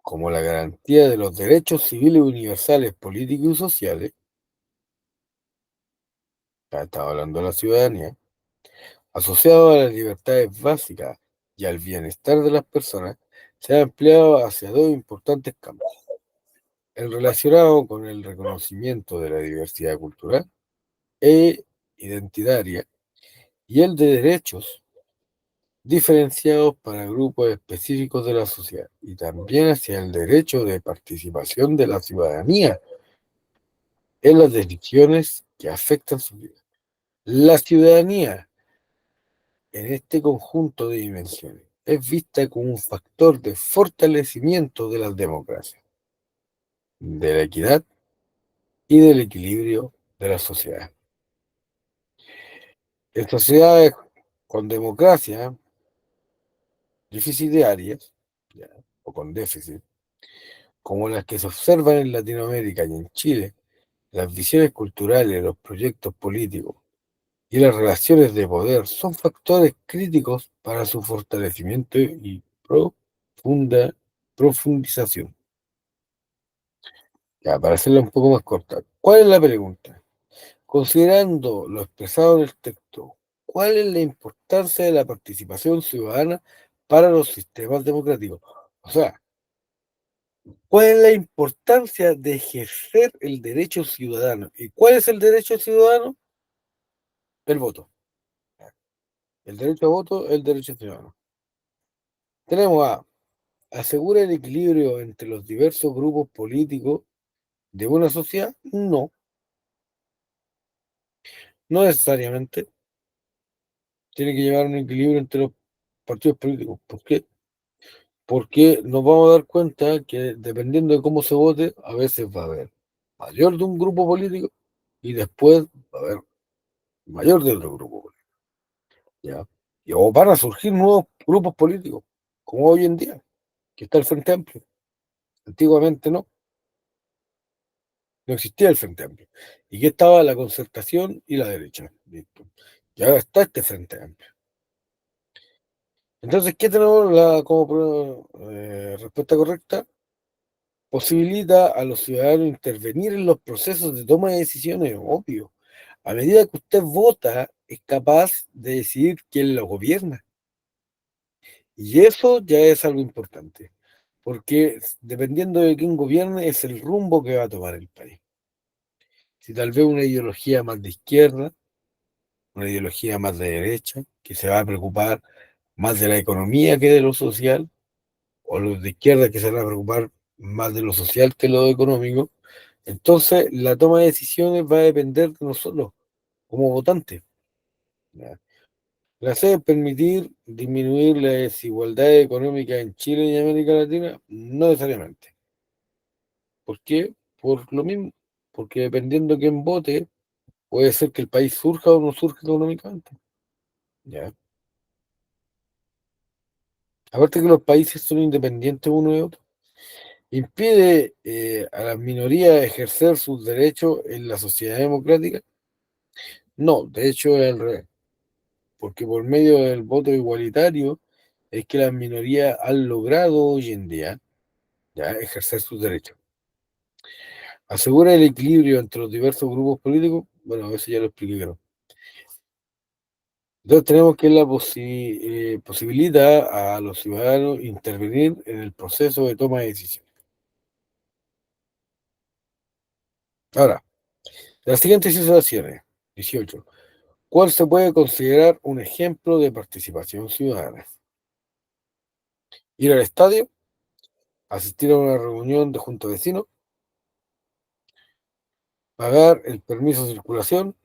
como la garantía de los derechos civiles universales, políticos y sociales, ya estaba hablando de la ciudadanía, asociado a las libertades básicas y al bienestar de las personas, se ha ampliado hacia dos importantes campos: el relacionado con el reconocimiento de la diversidad cultural e identitaria, y el de derechos diferenciados para grupos específicos de la sociedad, y también hacia el derecho de participación de la ciudadanía en las decisiones que afectan su vida. La ciudadanía, en este conjunto de dimensiones, es vista como un factor de fortalecimiento de las democracias, de la equidad y del equilibrio de la sociedad. En sociedades con democracia deficitarias, ya, o con déficit, como las que se observan en Latinoamérica y en Chile, las visiones culturales, los proyectos políticos y las relaciones de poder son factores críticos para su fortalecimiento y profundización. Ya, para hacerla un poco más corta, ¿cuál es la pregunta? Considerando lo expresado en el texto, ¿cuál es la importancia de la participación ciudadana para los sistemas democráticos? O sea, ¿cuál es la importancia de ejercer el derecho ciudadano? ¿Y cuál es el derecho ciudadano? El voto. El derecho a voto es el derecho ciudadano. Tenemos a: ¿asegura el equilibrio entre los diversos grupos políticos de una sociedad? No, no necesariamente. Tiene que llevar un equilibrio entre los partidos políticos. ¿Por qué? Porque nos vamos a dar cuenta que dependiendo de cómo se vote, a veces va a haber mayor de un grupo político y después va a haber mayor de otro grupo político. ¿Ya? O van a surgir nuevos grupos políticos, como hoy en día, que está el Frente Amplio. Antiguamente no existía el Frente Amplio. Y que estaba la concertación y la derecha. Listo. Y ahora está este Frente Amplio. Entonces, ¿qué tenemos como respuesta correcta? Posibilita a los ciudadanos intervenir en los procesos de toma de decisiones, obvio. A medida que usted vota, es capaz de decidir quién lo gobierna. Y eso ya es algo importante, porque dependiendo de quién gobierne, es el rumbo que va a tomar el país. Si tal vez una ideología más de izquierda, una ideología más de derecha, que se va a preocupar más de la economía que de lo social, o los de izquierda que se van a preocupar más de lo social que lo económico. Entonces, la toma de decisiones va a depender de nosotros como votantes. ¿Ya? La C es permitir disminuir la desigualdad económica en Chile y América Latina, no necesariamente. ¿Por qué? Por lo mismo, porque dependiendo de quién vote, puede ser que el país surja o no surja económicamente. ¿Ya? Aparte que los países son independientes uno de otro. ¿Impide a las minorías ejercer sus derechos en la sociedad democrática? No, de hecho es al revés, porque por medio del voto igualitario es que las minorías han logrado hoy en día ya ejercer sus derechos. ¿Asegura el equilibrio entre los diversos grupos políticos? Bueno, eso ya lo expliqué, creo. Entonces tenemos que la posibilita a los ciudadanos intervenir en el proceso de toma de decisiones. Ahora, las siguientes situaciones. 18. ¿Cuál se puede considerar un ejemplo de participación ciudadana? Ir al estadio, asistir a una reunión de junta de vecinos, pagar el permiso de circulación,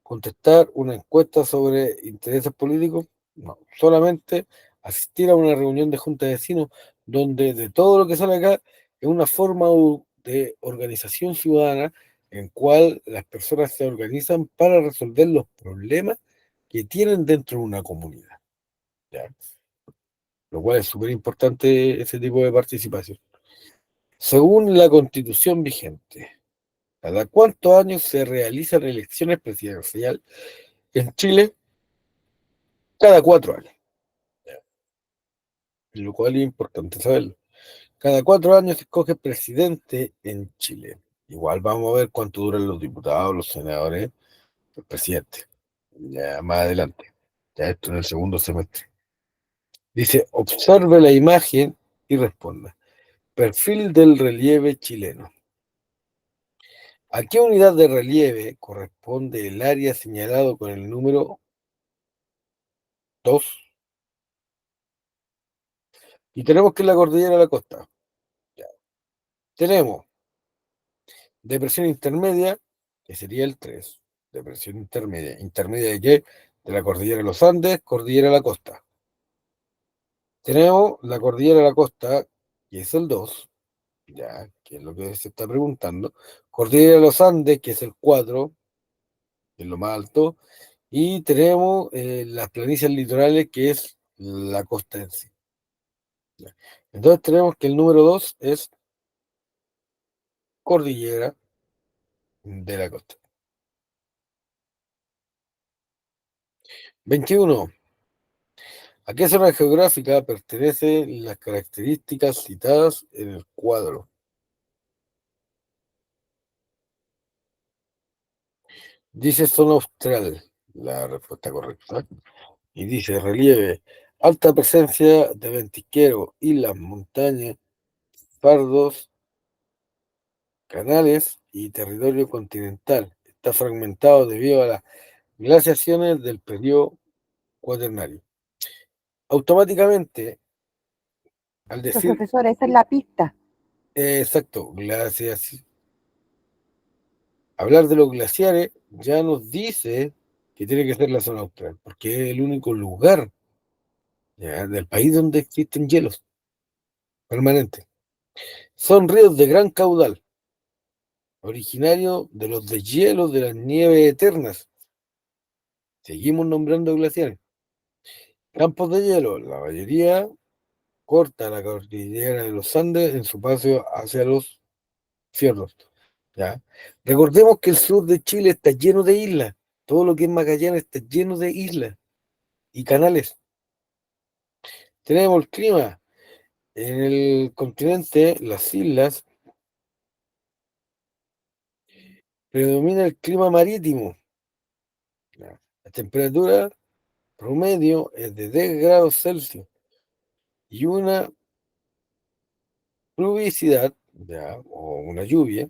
contestar una encuesta sobre intereses políticos. No, solamente asistir a una reunión de junta de vecinos donde de todo lo que sale acá es una forma de organización ciudadana en cual las personas se organizan para resolver los problemas que tienen dentro de una comunidad. ¿Ya? Lo cual es súper importante ese tipo de participación. Según la Constitución vigente, ¿cada cuántos años se realizan elecciones presidenciales en Chile? Cada 4 años, lo cual es importante saberlo. Cada 4 años se escoge presidente en Chile. Igual vamos a ver cuánto duran los diputados, los senadores, el presidente. Ya más adelante. Ya esto en el segundo semestre. Dice, observe la imagen y responda. Perfil del relieve chileno. ¿A qué unidad de relieve corresponde el área señalado con el número 2? Y tenemos que es la cordillera de la costa. Ya. Tenemos depresión intermedia, que sería el 3. Depresión intermedia. ¿Intermedia de qué? De la cordillera de los Andes, cordillera de la costa. Tenemos la cordillera de la costa, que es el 2, ya, que es lo que se está preguntando. Cordillera de los Andes, que es el 4, que es lo más alto. Y tenemos las planicies litorales, que es la costa en sí. Ya. Entonces tenemos que el número 2 es cordillera de la costa. 21. ¿A qué zona geográfica pertenecen las características citadas en el cuadro? Dice zona austral, la respuesta correcta. Y dice relieve, alta presencia de ventisqueros, islas, montañas, fardos, canales y territorio continental. Está fragmentado debido a las glaciaciones del periodo cuaternario. Automáticamente, al Pero, decir, profesor, esa es la pista. exacto, glaciación, hablar de los glaciares ya nos dice que tiene que ser la zona austral, porque es el único lugar ya, del país donde existen hielos permanentes. Son ríos de gran caudal, originarios de los deshielos de las nieves eternas. Seguimos nombrando glaciares. Campos de hielo, la mayoría corta la cordillera de los Andes en su paso hacia los fiordos. ¿Ya? Recordemos que el sur de Chile está lleno de islas. Todo lo que es Magallanes está lleno de islas y canales. Tenemos el clima. En el continente, las islas, predomina el clima marítimo. ¿Ya? La temperatura promedio es de 10 grados Celsius y una pluviosidad, ¿ya? O una lluvia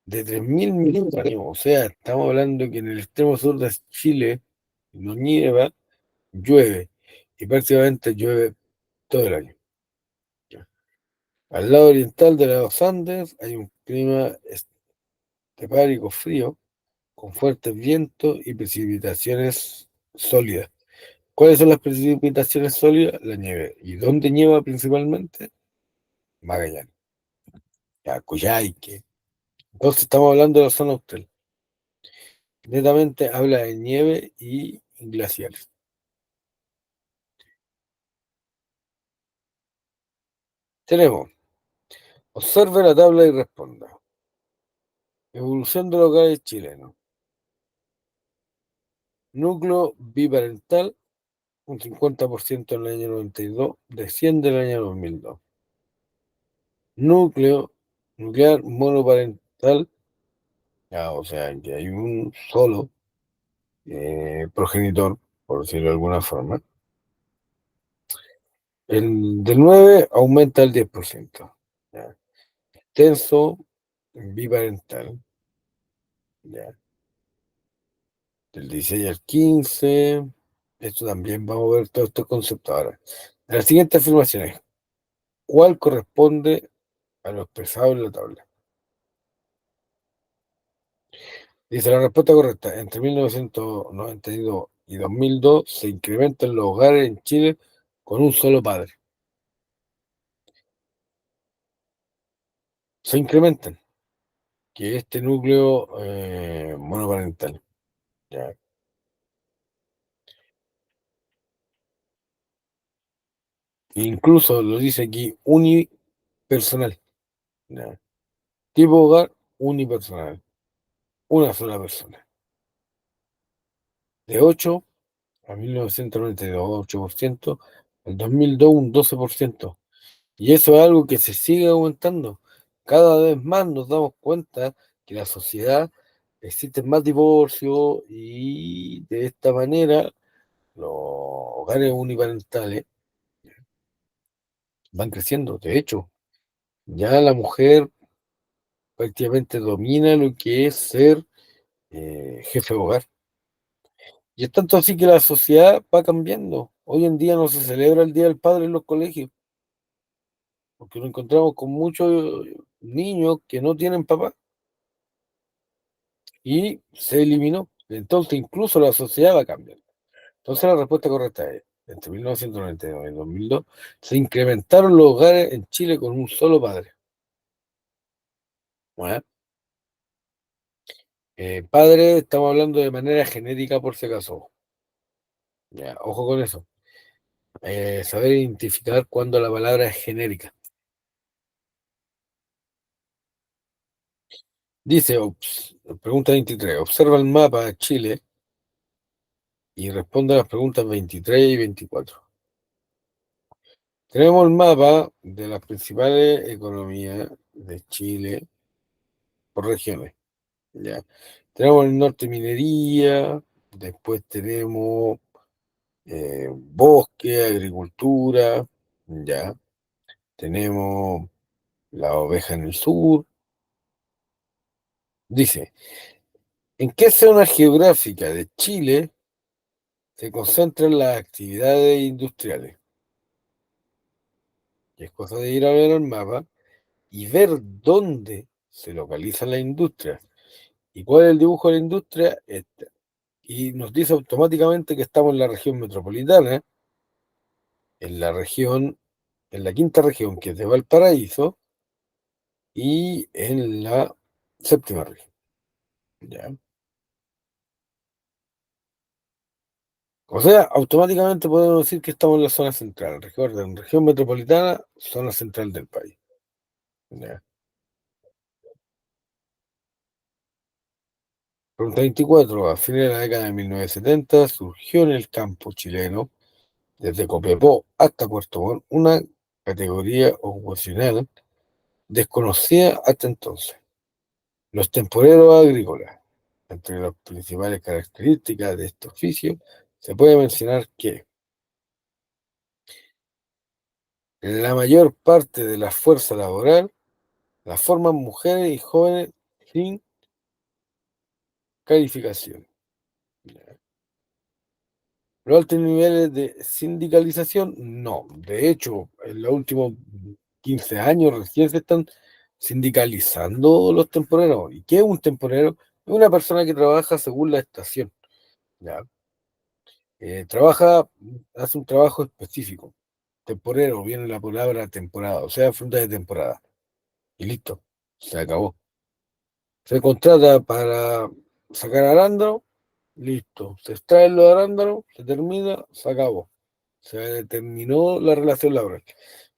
de 3.000 milímetros. O sea, estamos hablando que en el extremo sur de Chile no nieva, llueve. y prácticamente llueve todo el año. Al lado oriental de los Andes hay un clima estepárico frío, con fuertes vientos y precipitaciones sólidas. ¿Cuáles son las precipitaciones sólidas? La nieve. ¿Y dónde nieva principalmente? Magallanes, ya, Coyhaique. Entonces estamos hablando de la zona austral. Netamente habla de nieve y glaciares. Tenemos, observe la tabla y responda. Evolución de los hogares chilenos. Núcleo biparental, un 50% en el año 92, desciende en el año 2002. Núcleo nuclear monoparental, ya, o sea, que hay un solo progenitor, por decirlo de alguna forma. El del 9 aumenta al 10%. ¿Ya? Extenso biparental, ¿ya? Del 16 al 15. Esto también vamos a ver todos estos conceptos ahora. Las siguientes afirmaciones, ¿cuál corresponde a lo expresado en la tabla? Dice la respuesta correcta. Entre 1992 y 2002 se incrementan los hogares en Chile con un solo padre. Se incrementan, que este núcleo monoparental. ¿Ya? Incluso lo dice aquí unipersonal. ¿Ya? Tipo hogar unipersonal. Una sola persona. De 8 a 1992, 8%. En 2002 un 12%. Y eso es algo que se sigue aumentando. Cada vez más nos damos cuenta que la sociedad existen más divorcios y de esta manera los hogares uniparentales van creciendo. De hecho, ya la mujer prácticamente domina lo que es ser jefe de hogar. Y es tanto así que la sociedad va cambiando. Hoy en día no se celebra el Día del Padre en los colegios, porque nos encontramos con muchos niños que no tienen papá y se eliminó. Entonces incluso la sociedad va cambiando. Entonces la respuesta correcta es, entre 1992 y 2002 se incrementaron los hogares en Chile con un solo padre. Bueno, padre, estamos hablando de manera genérica por si acaso. Ya, ojo con eso. Saber identificar cuando la palabra es genérica. Dice, pregunta 23, observa el mapa de Chile y responde a las preguntas 23 y 24. Tenemos el mapa de las principales economías de Chile por regiones. ¿Ya? Tenemos el norte minería, después tenemos bosque, agricultura, ya. Tenemos la oveja en el sur. Dice, ¿en qué zona geográfica de Chile se concentran las actividades industriales? Y es cosa de ir a ver el mapa y ver dónde se localiza la industria. ¿Y cuál es el dibujo de la industria? Este. Y nos dice automáticamente que estamos en la región metropolitana, en la región, en la quinta región, que es de Valparaíso, y en la séptima región. ¿Ya? O sea, automáticamente podemos decir que estamos en la zona central. Recuerden, región metropolitana, zona central del país. ¿Ya? Pregunta 24. A fines de la década de 1970 surgió en el campo chileno, desde Copiapó hasta Puerto Montt, una categoría ocupacional desconocida hasta entonces. Los temporeros agrícolas. Entre las principales características de este oficio, se puede mencionar que la mayor parte de la fuerza laboral la forman mujeres y jóvenes sin calificación. Los altos niveles de sindicalización, no. De hecho, en los últimos 15 años recién se están sindicalizando los temporeros. ¿Y qué es un temporero? Es una persona que trabaja según la estación, ¿ya? Trabaja, hace un trabajo específico. Temporero, viene la palabra temporada, o sea, fruta de temporada. Y listo, se acabó. Se contrata para sacar arándano, listo. Se extraen los arándanos, se termina, se acabó. Se terminó la relación laboral.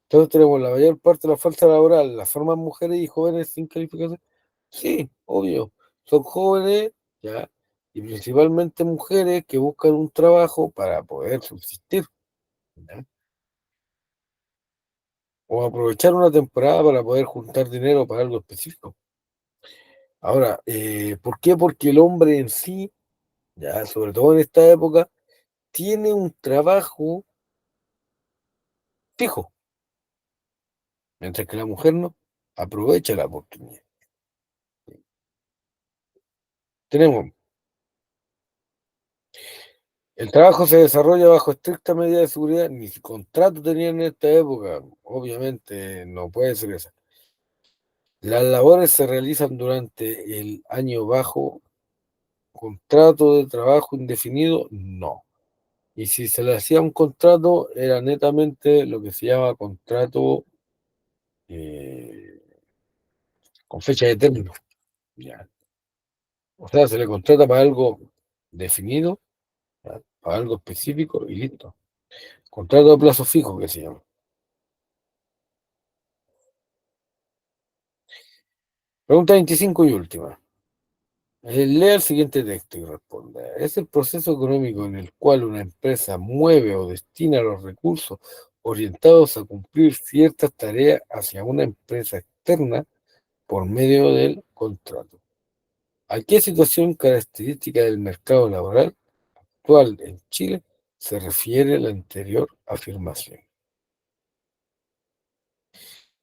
Entonces tenemos la mayor parte de la fuerza laboral, las forman mujeres y jóvenes sin calificación. Sí, obvio. Son jóvenes, ya, y principalmente mujeres que buscan un trabajo para poder subsistir, ¿ya? O aprovechar una temporada para poder juntar dinero para algo específico. Ahora, ¿por qué? Porque el hombre en sí, ya, sobre todo en esta época, tiene un trabajo fijo, mientras que la mujer no aprovecha la oportunidad. Tenemos, el trabajo se desarrolla bajo estricta medida de seguridad, ni contrato tenían en esta época, obviamente no puede ser esa. Las labores se realizan durante el año bajo contrato de trabajo indefinido, no. Y si se le hacía un contrato, era netamente lo que se llama contrato eh, con fecha de término. Ya. O sea, se le contrata para algo definido, ya, para algo específico y listo. Contrato de plazo fijo que se llama. Pregunta 25 y última. Lea el siguiente texto y responda. ¿Es el proceso económico en el cual una empresa mueve o destina los recursos orientados a cumplir ciertas tareas hacia una empresa externa por medio del contrato? ¿A qué situación característica del mercado laboral actual en Chile se refiere la anterior afirmación?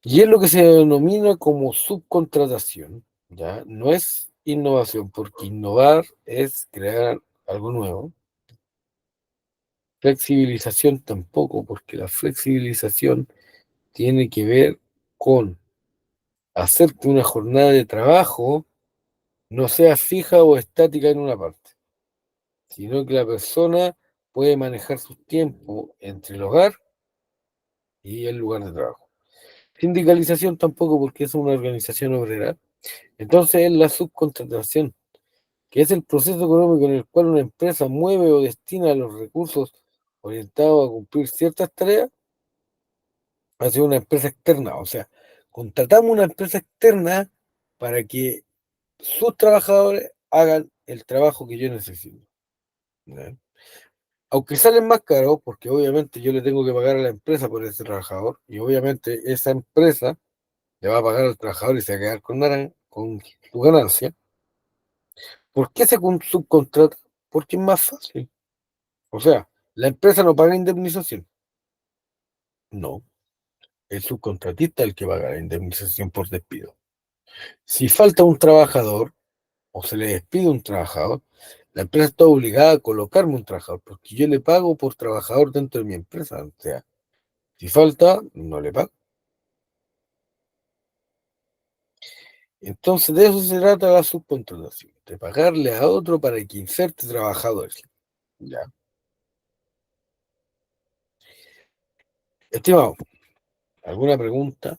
Y es lo que se denomina como subcontratación, ¿ya? No es innovación, porque innovar es crear algo nuevo. Flexibilización tampoco, porque la flexibilización tiene que ver con hacer que una jornada de trabajo no sea fija o estática en una parte, sino que la persona puede manejar su tiempo entre el hogar y el lugar de trabajo. Sindicalización tampoco, porque es una organización obrera. Entonces es la subcontratación, que es el proceso económico en el cual una empresa mueve o destina los recursos orientados a cumplir ciertas tareas hacia una empresa externa. O sea, contratamos una empresa externa para que sus trabajadores hagan el trabajo que yo necesito, ¿ya? Aunque salen más caros, porque obviamente yo le tengo que pagar a la empresa por ese trabajador, y obviamente esa empresa le va a pagar al trabajador y se va a quedar con su ganancia. ¿Por qué se subcontrata? Porque es más fácil. O sea, la empresa no paga indemnización. No, el subcontratista es el que paga la indemnización por despido. Si falta un trabajador o se le despide un trabajador, la empresa está obligada a colocarme un trabajador, porque yo le pago por trabajador dentro de mi empresa. O sea, si falta, no le pago. Entonces, de eso se trata la subcontratación, de pagarle a otro para que inserte trabajadores. ¿Ya? Estimado, ¿alguna pregunta?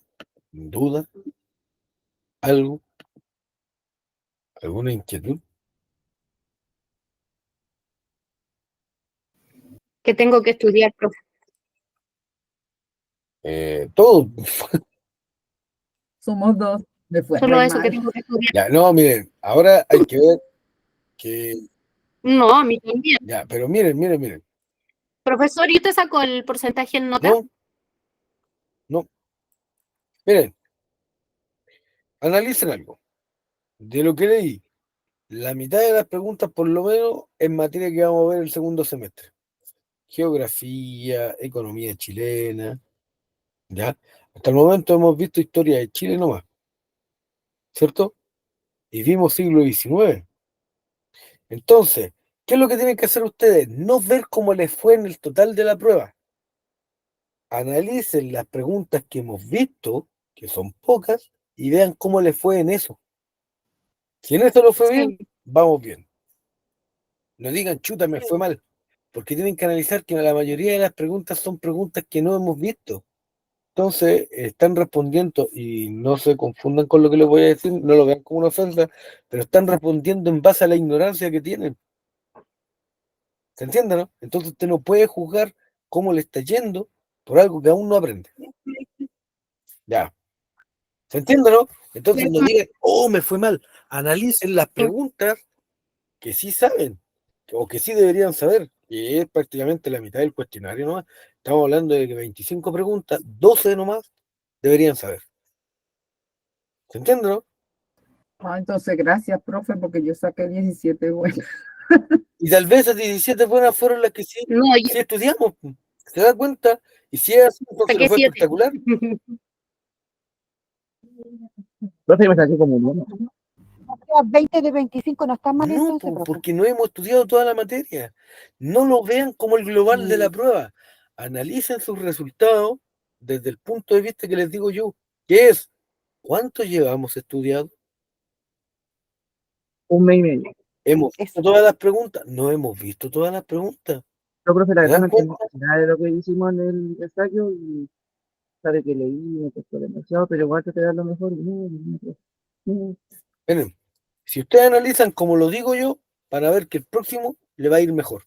¿Duda? ¿Algo? ¿Alguna inquietud? Que tengo que estudiar, profe. Todo. Somos dos. Me fue Solo re eso que mal. tengo que estudiar. Ya, no, miren, ahora hay que ver que. No, a mí también. Ya, pero miren. Profesor, ¿y usted sacó el porcentaje en nota? No, no. Miren, analicen algo. De lo que leí, la mitad de las preguntas, por lo menos, en materia que vamos a ver el segundo semestre. Geografía, economía chilena, ¿ya? Hasta el momento hemos visto historia de Chile nomás, ¿cierto? Y vimos siglo XIX. Entonces, ¿Qué es lo que tienen que hacer ustedes? No ver cómo les fue en el total de la prueba. Analicen las preguntas que hemos visto, que son pocas, y vean cómo les fue en eso. Si en esto no fue bien, Sí. vamos bien. No digan, chuta, me fue mal, porque tienen que analizar que la mayoría de las preguntas son preguntas que no hemos visto. Entonces, están respondiendo, y no se confundan con lo que les voy a decir, no lo vean como una ofensa, pero están respondiendo en base a la ignorancia que tienen. ¿Se entiende, no? Entonces usted no puede juzgar cómo le está yendo por algo que aún no aprende. Ya. ¿Se entiende, no? Entonces no digan, oh, me fue mal. Analicen las preguntas que sí saben, o que sí deberían saber, que es prácticamente la mitad del cuestionario nomás. Estamos hablando de que 25 preguntas, 12 nomás deberían saber. ¿Se entiende, no? Ah, entonces, gracias, profe, porque yo saqué 17 buenas. Y tal vez esas 17 buenas fueron las que sí, No, yo sí estudiamos. ¿Se da cuenta? Y si es así, entonces no saqué fue 7. espectacular. Profe, me saqué como un 1. 20 de 25 no está mal No, entonces, profe. porque no hemos estudiado toda la materia. No lo vean como el global de la prueba. Analicen sus resultados desde el punto de vista que les digo yo, que es, ¿cuánto llevamos estudiado? Un mes y medio. ¿Hemos visto Eso. todas las preguntas? No hemos visto todas las preguntas. No, profe, la ¿Se verdad no dan entendí cuenta? nada de lo que hicimos en el ensayo y sabe que leí, me costó demasiado, pero igual te da lo mejor. No. Miren, si ustedes analizan como lo digo yo, van a ver que el próximo le va a ir mejor.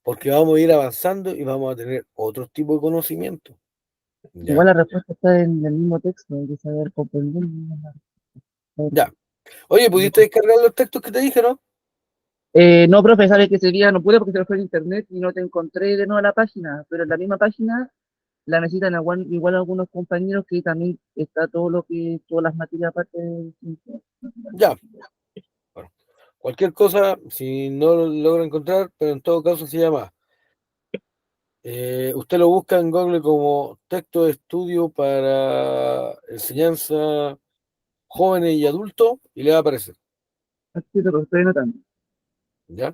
Porque vamos a ir avanzando y vamos a tener otro tipo de conocimiento. ¿Ya? Igual la respuesta está en el mismo texto, hay que saber comprender. Ya. Oye, ¿pudiste descargar los textos que te dije, no? No, profe, sabe que ese día no pude porque se me fue el internet y no te encontré de nuevo la página, pero en la misma página la necesitan igual algunos compañeros que también está todo lo que, todas las materias aparte de Ya. Bueno, cualquier cosa, si no lo logra encontrar, pero en todo caso se llama. Usted lo busca en Google como texto de estudio para enseñanza jóvenes y adultos y le va a aparecer, pero estoy notando. ¿ya?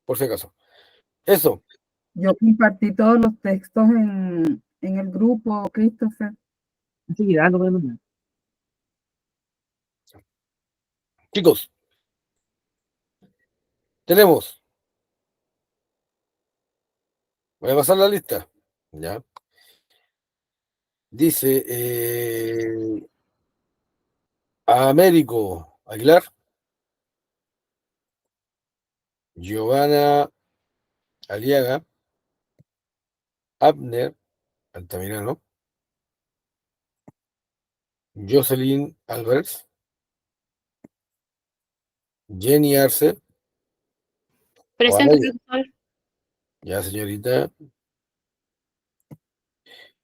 Por si acaso. Eso, Yo compartí todos los textos en el grupo, Christopher. Así que no podemos nada. chicos, tenemos. Voy a pasar la lista, ¿ya? Dice Américo Aguilar, Giovanna Aliaga, Abner Altamirano, Jocelyn Álvarez, Jenny Arce, Presente, Oalaya, profesor. ya señorita,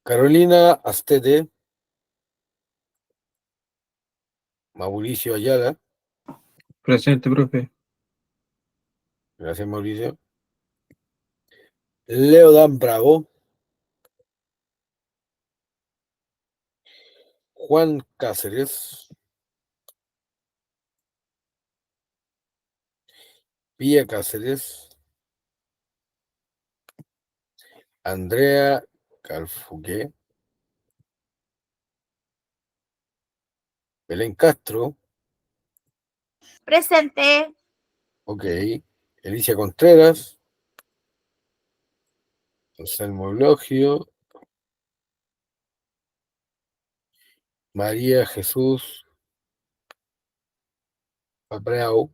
Carolina Astete, Mauricio Ayala, Presente, profe. gracias Mauricio, Leo Dan Bravo, Juan Cáceres, Pía Cáceres, Andrea Calfuqué, Belén Castro, Presente. ok, Alicia Contreras, Anselmo Eulogio, María Jesús Abreu,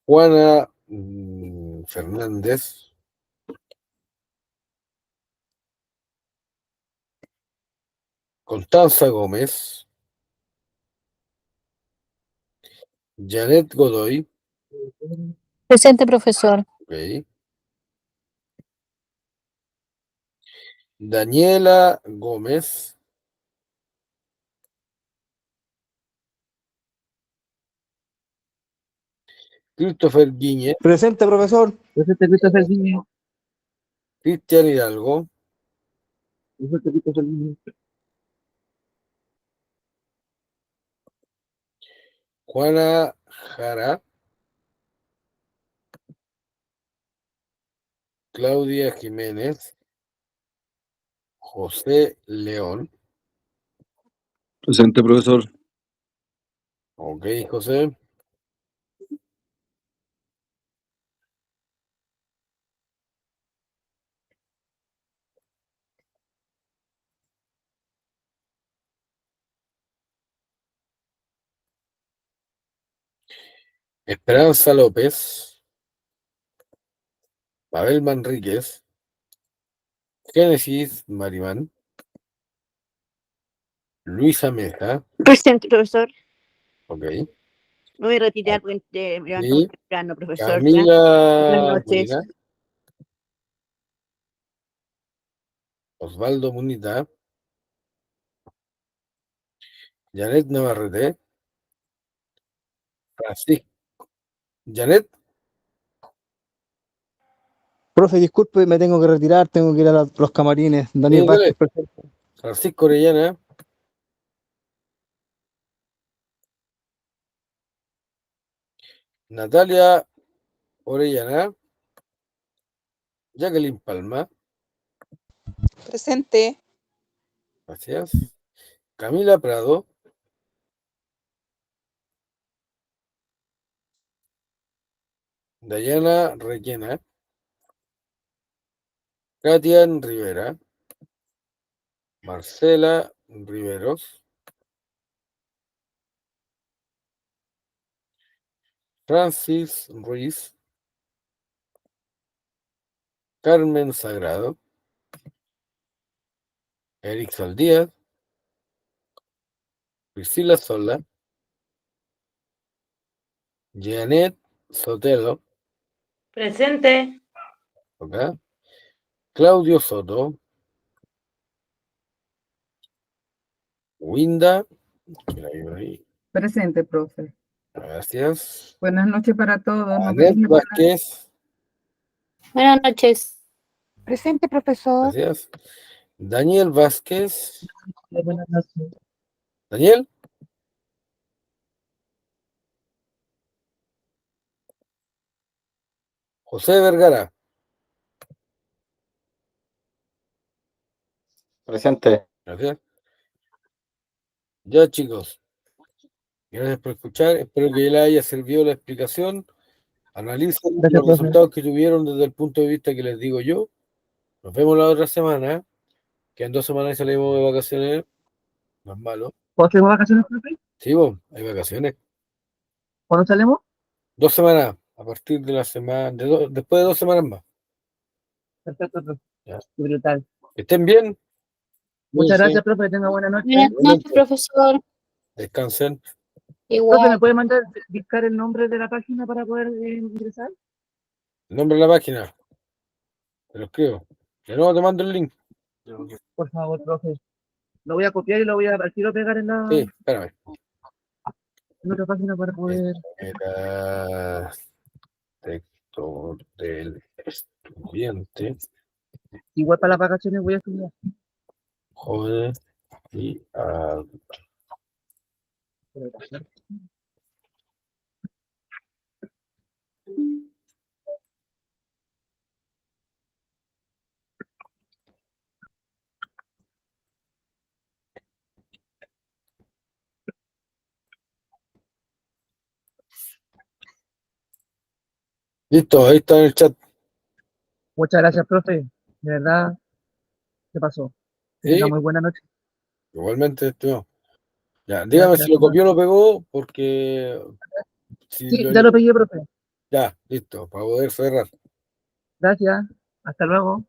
Juana Fernández, Constanza Gómez, Janet Godoy, Presente, profesor. ok, Daniela Gómez, Christopher Guiñe, Presente, profesor. Presente, Christopher Guinea. Cristian Hidalgo, Presente, Christopher Guinea. Juana Jara, Claudia Jiménez, José León. Presente, profesor. Ok, José. Esperanza López, Pavel Manríquez, Génesis Marimán, Luisa Meja, Presente, profesor. ok. Me voy a retirar porque me levanto Sí. muy temprano, profesor. ¿ya? Camila Buenas noches. Molina, Osvaldo Munita, Janet Navarrete, Francisco. Janet, Profe, disculpe, me tengo que retirar, tengo que ir a los camarines. Daniel sí, dale. Vázquez, presente. Francisco Orellana, Natalia Orellana, Jacqueline Palma, Presente. gracias. Camila Prado, Dayana Requena, Katian Rivera, Marcela Riveros, Francis Ruiz, Carmen Sagrado, Eric Saldíaz, Priscila Sola, Janet Sotelo, Presente. ¿ok? Claudio Soto, Winda, que la veo ahí, Presente, profe. gracias. Buenas noches para todos. Nos Anet vemos mañana. Vázquez, Buenas noches. Presente, profesor. gracias. Daniel Vázquez, Buenas noches. Daniel, José Vergara, Presente. gracias. Ya, chicos, gracias por escuchar. Espero que les haya servido la explicación. Analicen Gracias, los profe. resultados que tuvieron desde el punto de vista que les digo yo. Nos vemos la otra semana. Que en 2 semanas salimos de vacaciones. No es malo. ¿Cuándo tenemos vacaciones, profe? Sí, vos, hay vacaciones. ¿Cuándo salimos? 2 semanas. A partir de la semana. Después de 2 semanas más. Perfecto, profe. Ya. Brutal. Que estén bien. Muchas Cuídense. gracias, profe. Que tenga buena noche. Buenas noches, profesor. Descansen. Profe, Igual. ¿me puede mandar dictar el nombre de la página para poder ingresar? El nombre de la página. Te lo escribo. De nuevo te mando el link. Por favor, profe. Lo voy a copiar y lo voy a al tiro pegar en Sí, espérame. otra página para poder. Era texto del estudiante, Igual para las vacaciones voy a estudiar. joven y adulto. Listo, ahí está en el chat. Muchas gracias, profe. De verdad, se pasó. Que Sí, tenga muy buena noche. igualmente, estimado. Ya, dígame Gracias, si lo profe. copió o lo pegó, porque si Sí, ya lo pegué, profe. ya, listo, para poder cerrar. Gracias. Hasta luego.